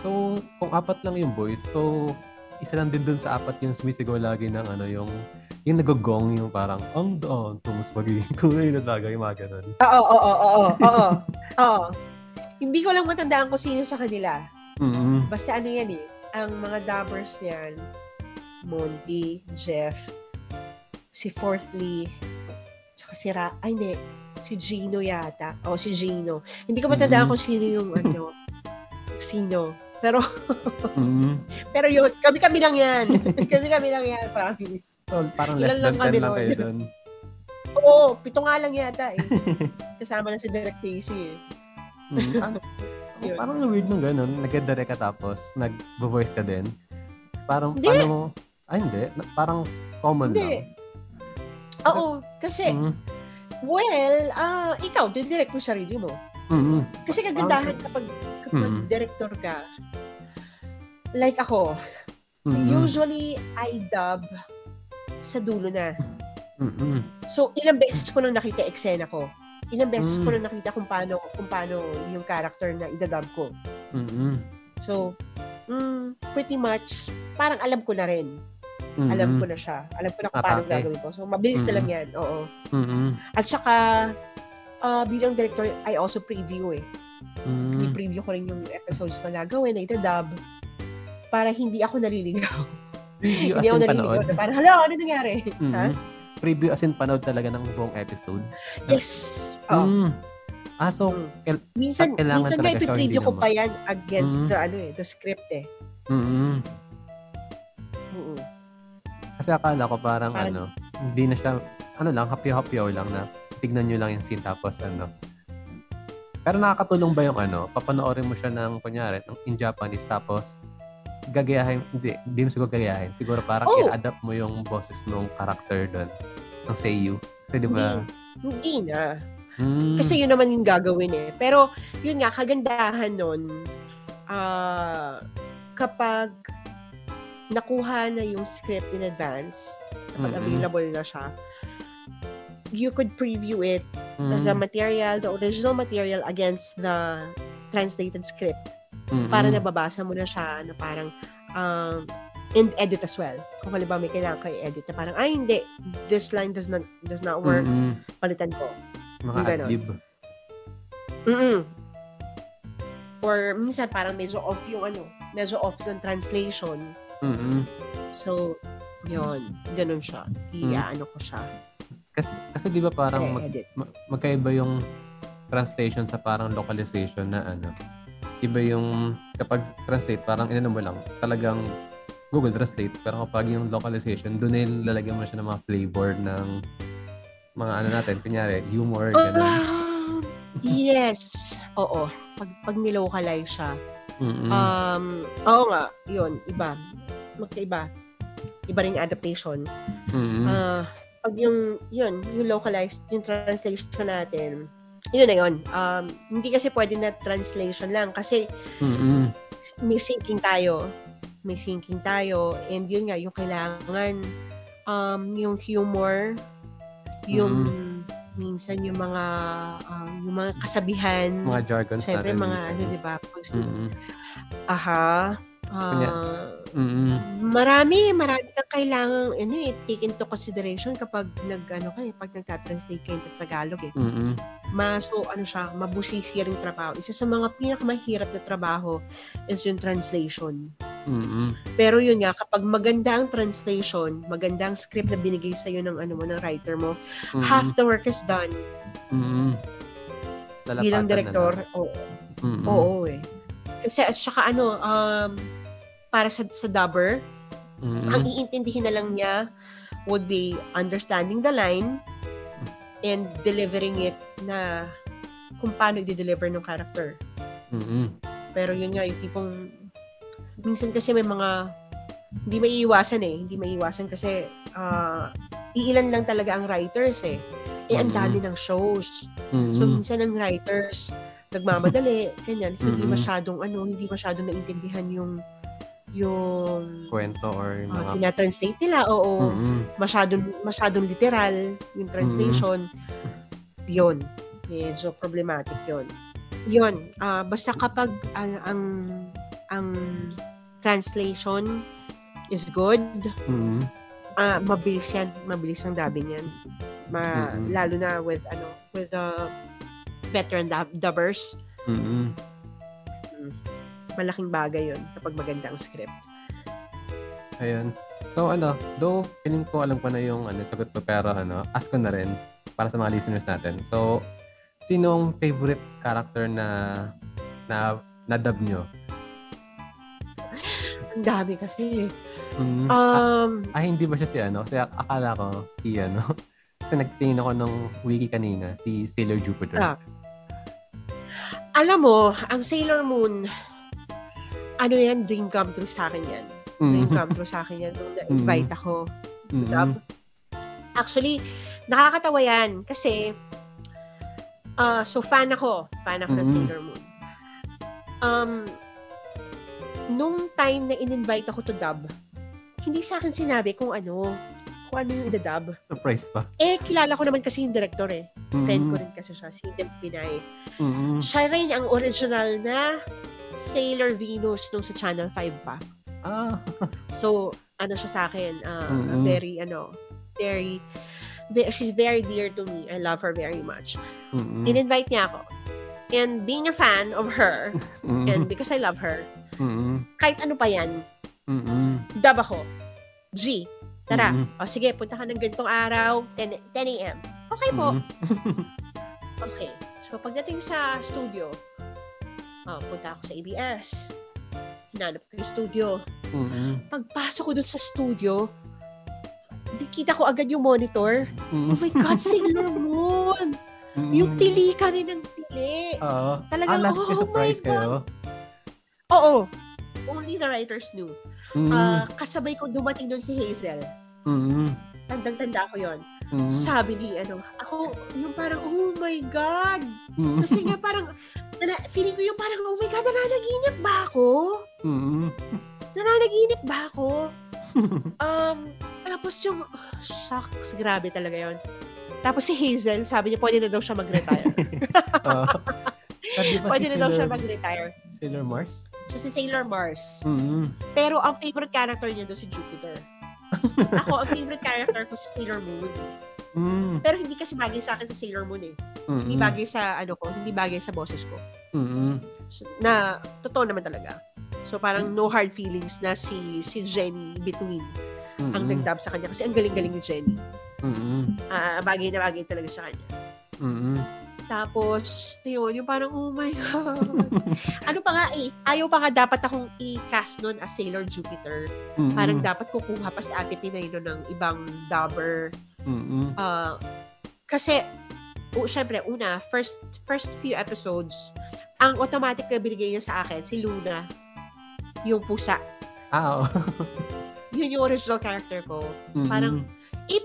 Speaker 2: So, kung 4 lang yung boys, so, isa lang din dun sa 4 yung sumisigaw lagi ng yung nagogong, yung parang, ang doon, tumas magiging kulay na talaga, yung mga ganun.
Speaker 1: Oo. Hindi ko lang matandaan kung sino sa kanila. Basta yan eh. Ang mga dubbers niyan, Monty, Jeff, si Fourthly, tsaka si Gino yata. Si Gino. Hindi ko matandaan kung sino yung sino. Pero, pero yun, kami lang yan. kami lang yan, promise.
Speaker 2: So, parang less than 10 lang kayo doon.
Speaker 1: Oo, 7 nga lang yata eh. Kasama na si Direk Casey eh.
Speaker 2: Parang weird nung gano'n. Nag-direct ka tapos nag-voice ka din. Parang,
Speaker 1: hindi.
Speaker 2: Paano mo? Hindi. Parang common lang.
Speaker 1: Oo, kasi, ikaw, didirect mo sarili mo. Kasi kagandahan kapag director ka, like ako, usually, I dub sa dulo na. So, ilang beses ko nang nakita eksena ko. Ilang beses ko nang nakita kung paano yung character na idadub ko. So, pretty much, parang alam ko na rin. Alam ko na siya. Alam ko na kung paano gagawin ko. So, mabilis na lang yan. Oo. At saka, bilang director, I also preview eh. I-preview ko rin yung episodes na gagawin, na idadub, para hindi ako naliligaw.
Speaker 2: Preview
Speaker 1: hindi
Speaker 2: as
Speaker 1: ako
Speaker 2: in
Speaker 1: naliligaw.
Speaker 2: panood?
Speaker 1: Parang, hala, ano nangyari? Ha?
Speaker 2: Preview as in panood talaga ng buong episode?
Speaker 1: Yes.
Speaker 2: So,
Speaker 1: minsan nga ipi-preview ko pa yan against the script eh.
Speaker 2: Kasi akala ko parang hindi na siya, hapyaw-hapyaw lang na tignan nyo lang yung scene tapos Pero nakakatulong ba yung papanoorin mo siya kunyari, in Japanese tapos gagayahin, hindi mo siguro gagayahin. Siguro parang i-adapt mo yung boses ng character doon, ng seiyu. Kasi di ba?
Speaker 1: Hindi na. Kasi yun naman yung gagawin eh. Pero, yun nga, kagandahan nun, kapag nakuha na yung script in advance, kapag available na siya, you could preview it, the original material against the translated script. Para nababasa mo na siya na parang and edit as well. Kung halimbawa may kailangan kayo edit na parang, hindi, this line does not work, palitan ko.
Speaker 2: Mga ad-lib.
Speaker 1: Or minsan parang medyo off yung translation. So, yun, ganun siya. Ko siya.
Speaker 2: Kasi di ba parang magkaiba yung translation sa parang localization na iba yung kapag translate parang mo lang talagang Google Translate, pero kapag yung localization doon lalagyan mo na siya ng mga flavor ng mga natin, kunyari humor, ganun.
Speaker 1: Yes. Oo. Pag nilocalize siya. Oo nga, yun, iba. Magkaiba. Iba rin adaptation. Pag yung localized, yung translation natin, yun na yun. Hindi kasi pwede na translation lang kasi may syncing tayo. And yun nga, yung kailangan, yung humor, yung minsan yung mga kasabihan.
Speaker 2: Mga jargons
Speaker 1: natin. Siyempre, mga diba? Marami kang kailangang take into consideration kapag pag nagta-translate kayo sa Tagalog eh. Mabusisi ring trabaho. Isa sa mga pinakamahirap na trabaho is yung translation. Pero yun nga, kapag maganda ang translation, maganda ang script na binigay sa'yo ng ng writer mo, half the work is done. Bilang director, oo eh. Kasi at saka para sa dubber, ang iintindihin na lang niya would be understanding the line and delivering it na kung paano i-deliver ng character. Pero yun nga, yung tipong minsan kasi may mga hindi maiiwasan kasi iilan lang talaga ang writers eh. Ang dami ng shows. So minsan ang writers nagmamadali, ganyan, hindi masyadong naiintindihan yung
Speaker 2: kwento or mga
Speaker 1: tina-translate nila. Oo. Masyadong literal yung translation. Yun. Medyo problematic yun. Yun. Basta kapag ang translation is good, mabilis yan. Mabilis ang dubbing yan. Lalo na with veteran dubbers. Malaking bagay yun kapag maganda ang script.
Speaker 2: Ayun. So, though feeling ko alam ko na yung sagot ko, pero ask ko na rin para sa mga listeners natin. So, sinong favorite character na dub nyo?
Speaker 1: Ang dami kasi.
Speaker 2: Hindi ba siya si Kasi akala ko si Kasi nagtingin ako ng wiki kanina, si Sailor Jupiter.
Speaker 1: Alam mo, ang Sailor Moon, yan, dream come true sa akin yan. Dream come true sa akin yan nung na-invite ako to dub. Actually, nakakatawa yan kasi so fan ako ng Sailor Moon. Nung time na in-invite ako to dub, hindi sa akin sinabi kung ano yung ida-dub.
Speaker 2: Surprise pa.
Speaker 1: Kilala ko naman kasi yung director eh. Friend ko rin kasi siya, si Dem Pinay. Siya rin ang original na Sailor Venus nung sa Channel 5 pa. So, siya sa akin, she's very dear to me. I love her very much. In-invite niya ako. And being a fan of her, and because I love her, kahit ano pa yan, dub ako. G, tara. O sige, punta ka ng ganitong araw, 10 a.m. Okay po. Okay. So, pagdating sa studio, punta ako sa ABS. Hinanap ko yung studio. Pagpasok ko dun sa studio, kita ko agad yung monitor. Oh my God, Sailor Moon! Yung tili ka rin ng tili. Talagang,
Speaker 2: surprise kayo?
Speaker 1: Oo. Only the writers knew. Kasabay ko dumating doon si Hazel. Tandang-tanda ko yon. Sabi ni, ako, yung parang, oh my God! Kasi nga parang, feeling ko yung parang, oh my God, nananaginip ba ako? Nananaginip ba ako? Tapos yung, shucks, grabe talaga yon. Tapos si Hazel, sabi niya, pwede na daw siya mag-retire. Pwede na daw siya mag-retire.
Speaker 2: Sailor Mars?
Speaker 1: Siya si Sailor Mars. Pero ang favorite character niya doon si Jupiter. Ako, ang favorite character ko si Sailor Moon. Pero hindi kasi bagay sa akin si Sailor Moon eh. Hindi bagay sa hindi bagay sa boses ko. Na totoo naman talaga. So parang no hard feelings na si Jenny between ang nag-dub sa kanya kasi ang galing-galing ni Jenny. Bagay na bagay talaga sa kanya. Tapos, yun, yung parang, oh my God. Ano pa nga ayaw pa nga dapat akong i-cast nun as Sailor Jupiter. Parang dapat kukuha pa si Ate Pinay nun ng ibang dubber. Kasi, syempre, first few episodes, ang automatic na binigay niya sa akin, si Luna, yung pusa. Yun yung original character ko. Parang,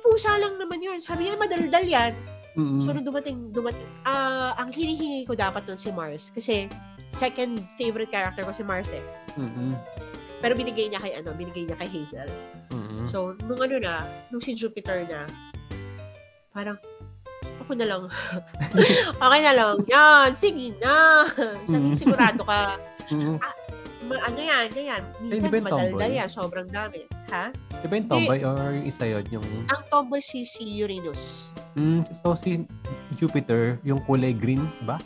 Speaker 1: pusa lang naman yun. Sabi niya, madaldal yan. So, nung dumating, ang hinihingi ko dapat nun si Mars. Kasi, second favorite character ko si Mars eh. Pero binigay niya kay Hazel. So, nung si Jupiter na, parang, ako na lang. Okay na lang. Yan, sige na. Sabi, sigurado ka. Ganyan. Minsan, madaldal yan. Sobrang dami. Ha?
Speaker 2: Diba yung tomboy or yung isa yun?
Speaker 1: Ang tomboy si Uranus.
Speaker 2: So, si Jupiter, yung kulay green ba?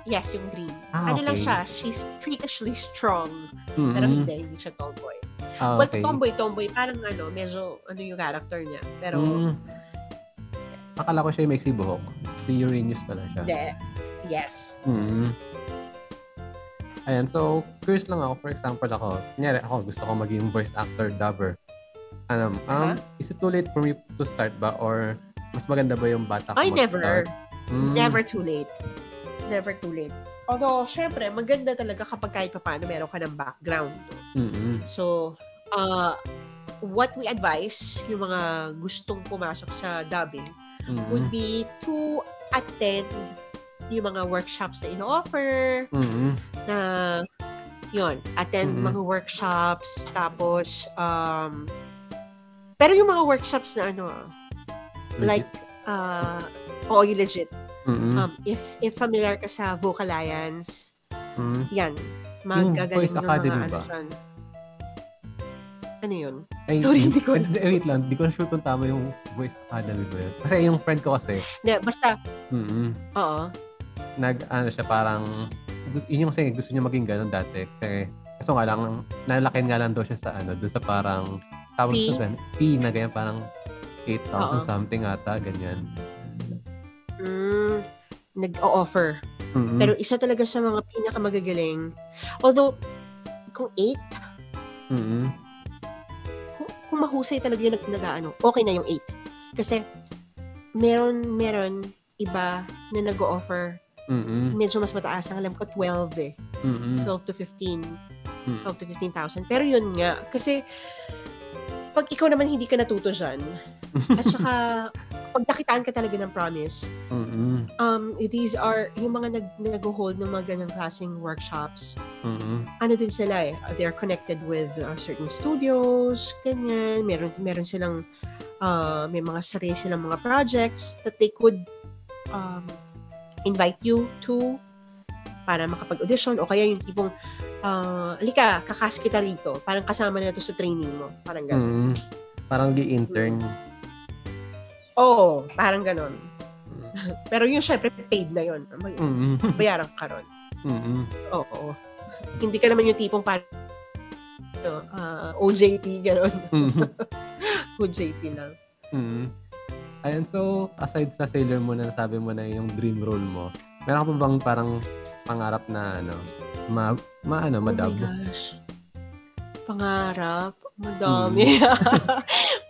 Speaker 1: Yes, yung green.
Speaker 2: Okay.
Speaker 1: Lang siya? She's freakishly strong. Pero hindi siya tomboy. But tomboy, parang medyo yung character niya. Pero,
Speaker 2: akala ko siya yung may buhok. Si Uranus pala siya.
Speaker 1: Hindi. Yes.
Speaker 2: Ayan, so, curious lang ako. For example, kunyari ako, gusto ko maging voice actor, dubber. Is it too late for me to start ba? Or mas maganda ba yung bata ko
Speaker 1: Ay,
Speaker 2: mag-start?
Speaker 1: never too late. Never too late. Although, syempre, maganda talaga kapag kahit paano meron ka ng background. So, what we advise, yung mga gustong pumasok sa dubbing, would be to attend yung mga workshops na ino-offer, na, yun, attend mga workshops, tapos, pero yung mga workshops na
Speaker 2: Legit?
Speaker 1: yung legit. If familiar ka sa Vocal Alliance, yan, magagaling
Speaker 2: Voice
Speaker 1: ng
Speaker 2: Academy
Speaker 1: mga
Speaker 2: ba?
Speaker 1: dyan. Ano yun?
Speaker 2: Ay,
Speaker 1: Sorry, hindi ko
Speaker 2: wait lang, hindi ko sure kung tama yung Voice Academy ba yun. Kasi yung friend ko kasi,
Speaker 1: basta, oo.
Speaker 2: Siya parang, yun yung kasi gusto niya maging ganun dati. Kasi nga lang, nalakin nga lang daw siya sa doon sa parang, tawag sa fee na ganyan, parang 8,000 something ata, ganyan.
Speaker 1: Nag-o-offer. Pero isa talaga sa mga pinakamagagaling. Although, kung 8, kung mahusay talaga yung okay na yung 8. Kasi, meron iba na nag-o-offer. Medyo mas mataas. Ang alam ko, 12 eh. 12 to 15. 12 to 15,000. Pero yun nga, kasi, pag ikaw naman hindi ka natuto dyan, at saka, pag nakitaan ka talaga ng promise, these are, yung mga nag-hold ng mga ganang klaseng workshops, din sila eh, they're connected with certain studios, ganyan, meron silang, may mga sarili silang mga projects that they could invite you to para makapag-audition, o kaya yung tipong, alika, kakas kita rito, parang kasama na ito sa training mo, parang gano'n.
Speaker 2: Parang di-intern.
Speaker 1: Oo, parang ganon. Pero yung syempre paid na yun. Bayaran ka ron. Oo. Hindi ka naman yung tipong parang OJT, ganon. OJT lang.
Speaker 2: Ayan, so aside sa Sailor Moon na sabi mo na yung dream role mo, meron ka pa bang parang pangarap na madub?
Speaker 1: Oh my gosh. Pangarap? Madami.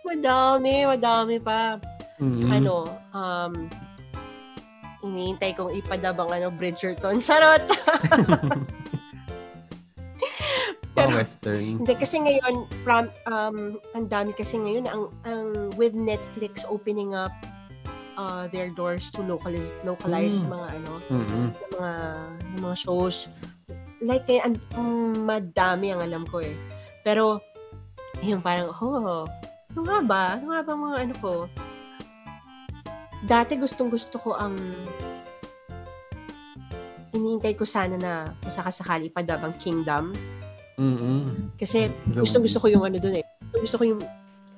Speaker 1: Madami pa. Iniintay kong ipadabang Bridgerton. Charot!
Speaker 2: Pero, western.
Speaker 1: Hindi, kasi ngayon, ang dami kasi ngayon, ang with Netflix opening up their doors to localized mga mga shows. Like, madami ang alam ko eh. Pero, yung parang, ano nga ba mga ko? Dati gustong-gusto ko ang iniintay ko sana na masakasakali padabang Kingdom. Kasi gustong-gusto ko yung doon eh. Gusto ko yung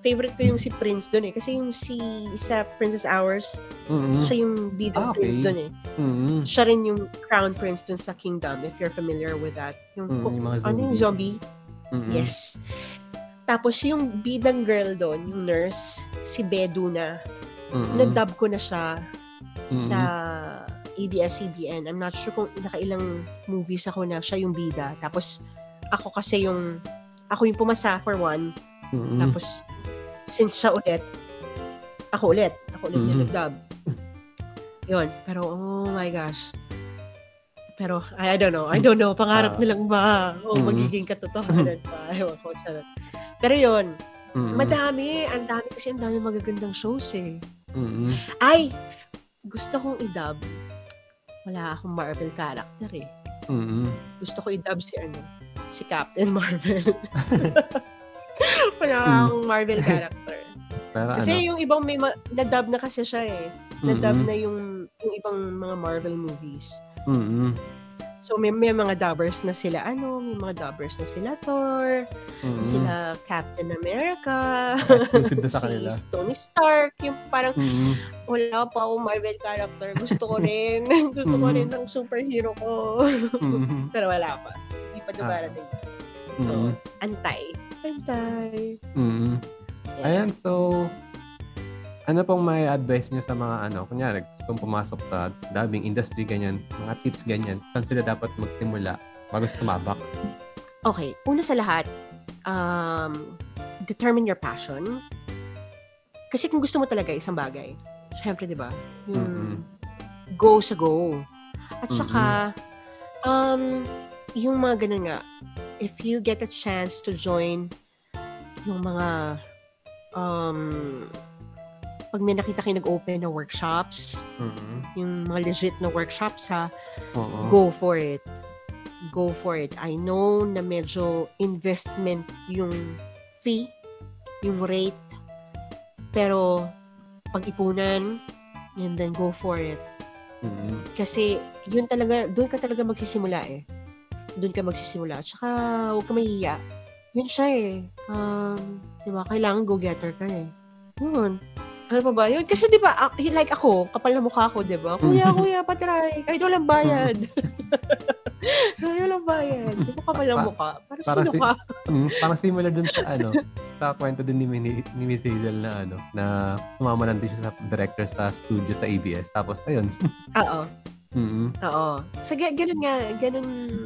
Speaker 1: favorite ko yung si Prince doon eh. Kasi yung sa Princess Hours, siya yung bidang prince doon eh. Siya rin yung crown prince doon sa Kingdom, if you're familiar with that. Yung
Speaker 2: mga zombie.
Speaker 1: Yung zombie? Yes. Tapos yung bidang girl doon, yung nurse, si Beduna. Na-dub ko na siya sa ABS-CBN. I'm not sure kung nakailang movies ako na siya yung bida. Tapos, ako yung pumasa for one. Tapos, since siya ulit, ako ulit yung nag-dub. Yun. Pero, oh my gosh. Pero, I don't know. Pangarap nilang ba? Magiging katotohanan pa. Ewan ko, charot. Pero yun, madami. Ang dami kasi, ang dami magagandang shows eh. Ay, gusto kong i-dub. Wala akong Marvel character eh. Gusto ko i-dub si Captain Marvel. Wala akong Marvel character.
Speaker 2: Pero
Speaker 1: kasi yung ibang may na-dub na kasi siya eh. Na-dub na yung ibang mga Marvel movies. So may mga dubbers na sila may mga dubbers na sila Thor, sila Captain America, si Tony Stark, yung parang wala pa akong Marvel character, gusto ko rin ng superhero ko. Pero wala pa. Hindi pa dumarating. So, antay.
Speaker 2: Ayan, so ano pong may advice niyo sa mga kunyari gustong pumasok sa dubbing industry, ganyan, mga tips ganyan, saan sila dapat magsimula bago sumabak?
Speaker 1: Okay, una sa lahat, determine your passion. Kasi kung gusto mo talaga isang bagay, syempre, di ba? Yung go sa go. At saka, yung mga ganun nga, if you get a chance to join yung mga, pag may nakita kayo nag-open na workshops, yung mga legit na workshops, go for it. Go for it. I know na medyo investment yung fee, yung rate, pero pag-ipunan, and then go for it. Kasi yun talaga, doon ka talaga magsisimula eh. Doon ka magsisimula. Tsaka huwag ka mahihiya. Yun siya eh. Diba? Kailangan go-getter ka eh. Yun. Ano pa ba? Yun. Kasi diba, like ako, kapal na mukha ko, diba? Kuya, patry. Kahit walang bayad. Kahit walang bayad. Di ba kapal na mukha? Para sino ka?
Speaker 2: Parang similar dun sa sa kwento din ni Miss Hazel na sumama lang din siya sa director sa studio sa ABS. Tapos, ayun.
Speaker 1: Oo. Oo. So, ganun nga. Ganun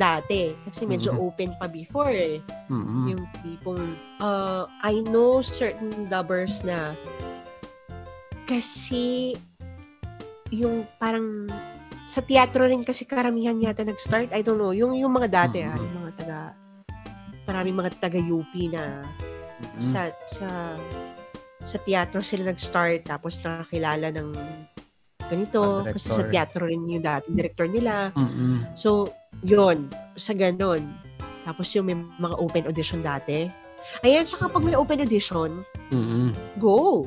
Speaker 1: dati. Kasi medyo open pa before eh. Yung tipong, I know certain dubbers na kasi yung parang sa teatro rin kasi karamihan yata nag-start. I don't know. Yung mga dati yung mga maraming mga taga-UP na sa teatro sila nag-start tapos nakakilala ng ganito kasi sa teatro rin yung dating director nila. So, yun. Sa ganon. Tapos yung may mga open audition dati. Ayan, tsaka pag may open audition, go!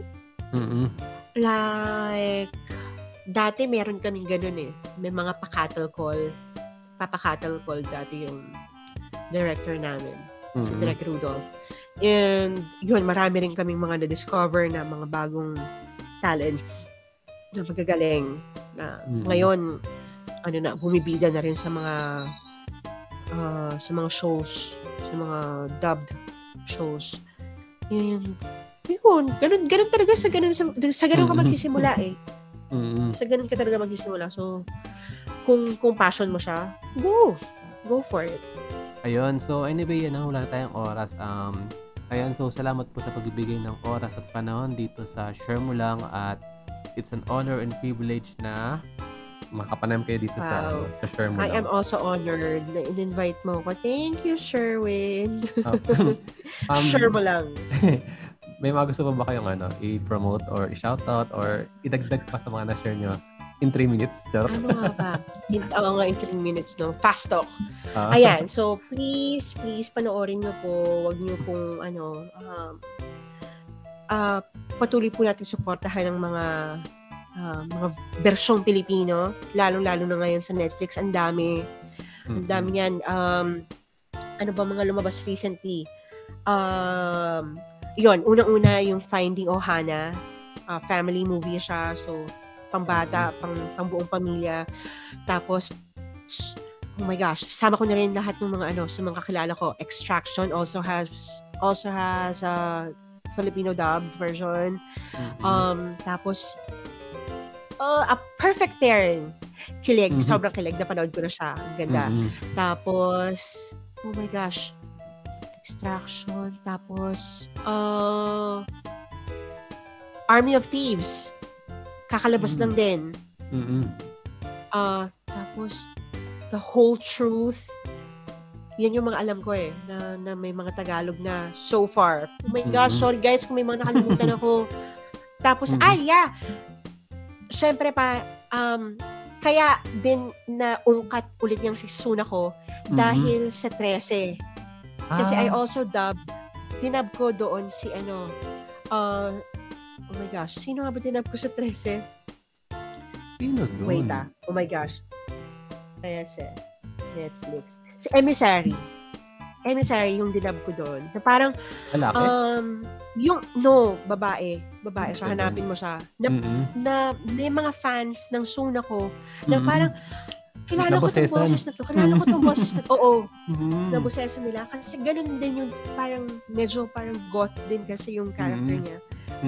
Speaker 1: Like, dati meron kaming ganun eh. May mga pa-cattle call. Papa-cattle call dati yung director namin. Si Direk Rudolph. And yun, marami rin kaming mga na-discover na mga bagong talents na magagaling. Na ngayon, bumibida na rin sa mga shows, sa mga dubbed shows. Yun, ganun talaga sa ganun ka magsisimula eh. Sa ganun ka talaga magsisimula. So, kung passion mo siya, go for it.
Speaker 2: Ayun, so anyway, wala tayong oras. Ayun, so salamat po sa pagbibigay ng oras at panahon dito sa Share Mo Lang at it's an honor and privilege na makapanayam kayo dito sa Share Mo Lang.
Speaker 1: I am also honored na in-invite mo ko. Thank you, Sherwin. Share Mo Lang.
Speaker 2: May mga gusto pa ba kayong i-promote or i-shoutout or idagdag pa sa mga na-share nyo in 3 minutes?
Speaker 1: Ano nga ba? In 3 minutes, no? Fast talk. Ayan, so please panoorin nyo po. Huwag nyo pong patuloy po natin suportahan ng mga bersyong Pilipino, lalong-lalo na ngayon sa Netflix. Ang dami yan. Ano ba mga lumabas recently? Yun, unang-una yung Finding Ohana. Family movie siya. So, pambata, pang buong pamilya. Tapos, oh my gosh, sama ko na rin lahat ng mga sa mga kakilala ko. Extraction also has a Filipino dubbed version. Tapos, A Perfect Pairing. Kilig. Sobrang kilig. Napanood ko na siya. Ang ganda. Tapos, oh my gosh, Extraction. Tapos, Army of Thieves. Kakalabas lang din. Tapos, The Whole Truth. Yan yung mga alam ko eh. Na may mga Tagalog na so far. Oh my gosh, sorry guys kung may mga nakalimutan ako. Tapos, syempre pa, kaya din naungkat ulit niyang si Sunako dahil sa 13. Kasi I also dinub ko doon si oh my gosh, sino nga ba dinub ko sa 13?
Speaker 2: Sino doon?
Speaker 1: Wait oh my gosh. Yes, Netflix. Si Emissary yung dinub ko doon. Na parang, babae. So, hanapin mo siya. Na may mga fans ng Sunako na parang, kilala ko itong boses na to. Oo. Nabosesa nila. Kasi ganun din yung parang, medyo parang goth din kasi yung character niya.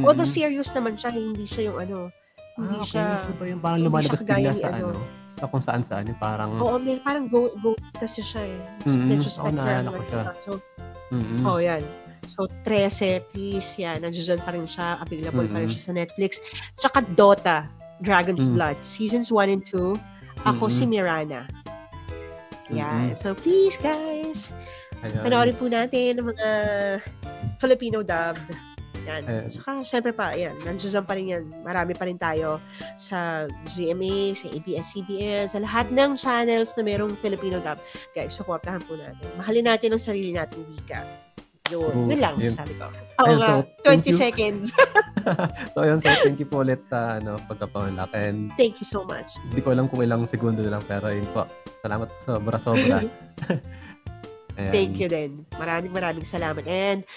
Speaker 1: Although serious naman siya, hindi siya yung hindi siya,
Speaker 2: so, yung parang lumalabas bigla sa sa kung saan yung parang
Speaker 1: parang go kasi siya eh. Medyo spectral naman siya. So,
Speaker 2: Mm-mm.
Speaker 1: Oh, yan. So, 13, please, yan. Nandiyan pa rin siya. Available pa rin
Speaker 2: Mm-mm.
Speaker 1: siya sa Netflix. Tsaka Dota, Dragon's
Speaker 2: Mm.
Speaker 1: Blood. Seasons 1 and 2. Ako si
Speaker 2: Mm-mm.
Speaker 1: Mirana.
Speaker 2: Mm-mm.
Speaker 1: Yan. So, please, guys,
Speaker 2: Ayun.
Speaker 1: panoorin po natin ang mga Filipino dubbed. Yan.
Speaker 2: Ayun.
Speaker 1: Saka, syempre pa, yan. Nandiyan pa rin yan. Marami pa rin tayo sa GMA, sa ABS-CBN, sa lahat ng channels na merong Filipino dub. Guys, supportahan po natin. Mahalin natin ang sarili nating wika. Yun lang,
Speaker 2: Yun.
Speaker 1: sabi ko. Oo
Speaker 2: Ayun,
Speaker 1: nga,
Speaker 2: so, thank
Speaker 1: 20
Speaker 2: you.
Speaker 1: seconds.
Speaker 2: So, ayun. So, thank you po ulit sa pagkapangalak. And
Speaker 1: Thank you so much.
Speaker 2: hindi ko alam kung ilang segundo na lang, pero yun po. Salamat sobra-sobra.
Speaker 1: Thank you din. Maraming salamat. And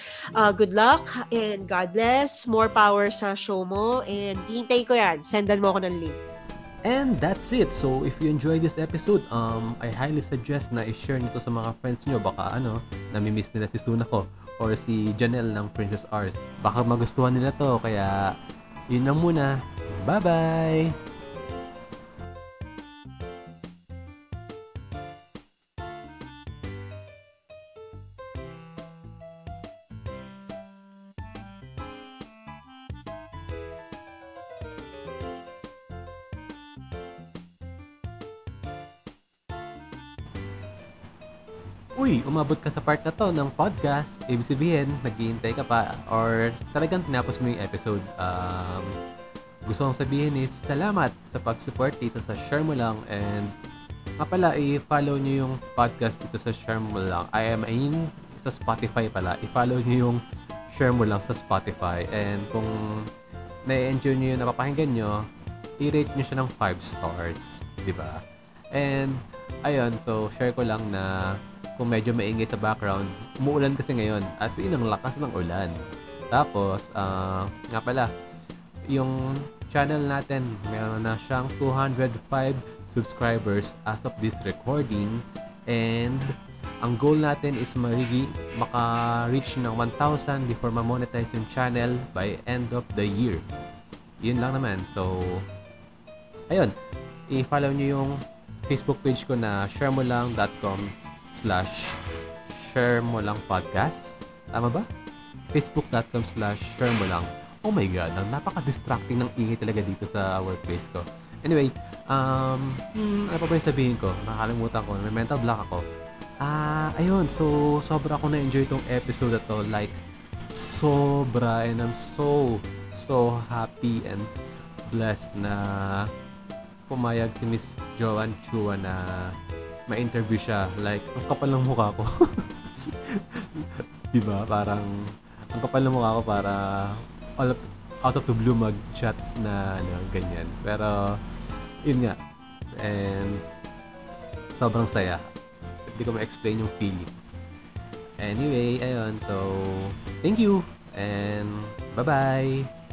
Speaker 1: good luck and God bless. More power sa show mo. And hintay ko yan. Sendan mo ako ng link.
Speaker 2: And that's it. So, if you enjoyed this episode, I highly suggest na i-share nito sa mga friends nyo. Baka namimiss nila si Sunako or si Janelle ng Princess Ars. Baka magustuhan nila to. Kaya, yun lang muna. Bye-bye! Uy, umabot ka sa part na to ng podcast. Ibig sabihin, naghihintay ka pa or talagang tinapos mo yung episode. Gusto kong sabihin is salamat sa pag-support dito sa Share Mo Lang, and nga pala, i-follow nyo yung podcast dito sa Share Mo Lang. I mean, sa Spotify pala. I-follow nyo yung Share Mo Lang sa Spotify, and kung na-enjoy nyo yung napapakinggan nyo, i-rate nyo siya ng 5 stars. Diba? And ayun, so share ko lang na kung medyo maingay sa background, umuulan kasi ngayon. As in, ang lakas ng ulan. Tapos, nga pala, yung channel natin, meron na siyang 205 subscribers as of this recording. And, ang goal natin is maka-reach ng 1,000 before ma-monetize yung channel by end of the year. Yun lang naman. So, ayun. I-follow nyo yung Facebook page ko na sharemolang.com/sharemolangpodcast. Tama ba? facebook.com/sharemolang. Oh my God, napaka-distracting ng ingay talaga dito sa workplace ko. Anyway, ano pa ba yung sabihin ko? Nakakalimutan ko. May mental block ako. Ayun. So, sobra ko na-enjoy itong episode na to. Like, sobra. And I'm so happy and blessed na pumayag si Miss Joanne Chua na ma-interview siya. Like, ang kapal ng mukha ko. Diba? Parang, ang kapal ng mukha ko para out of the blue mag-chat na ganyan. Pero, yun nga. And, sobrang saya. Hindi ko ma-explain yung feeling. Anyway, ayun. So, thank you. And, bye-bye.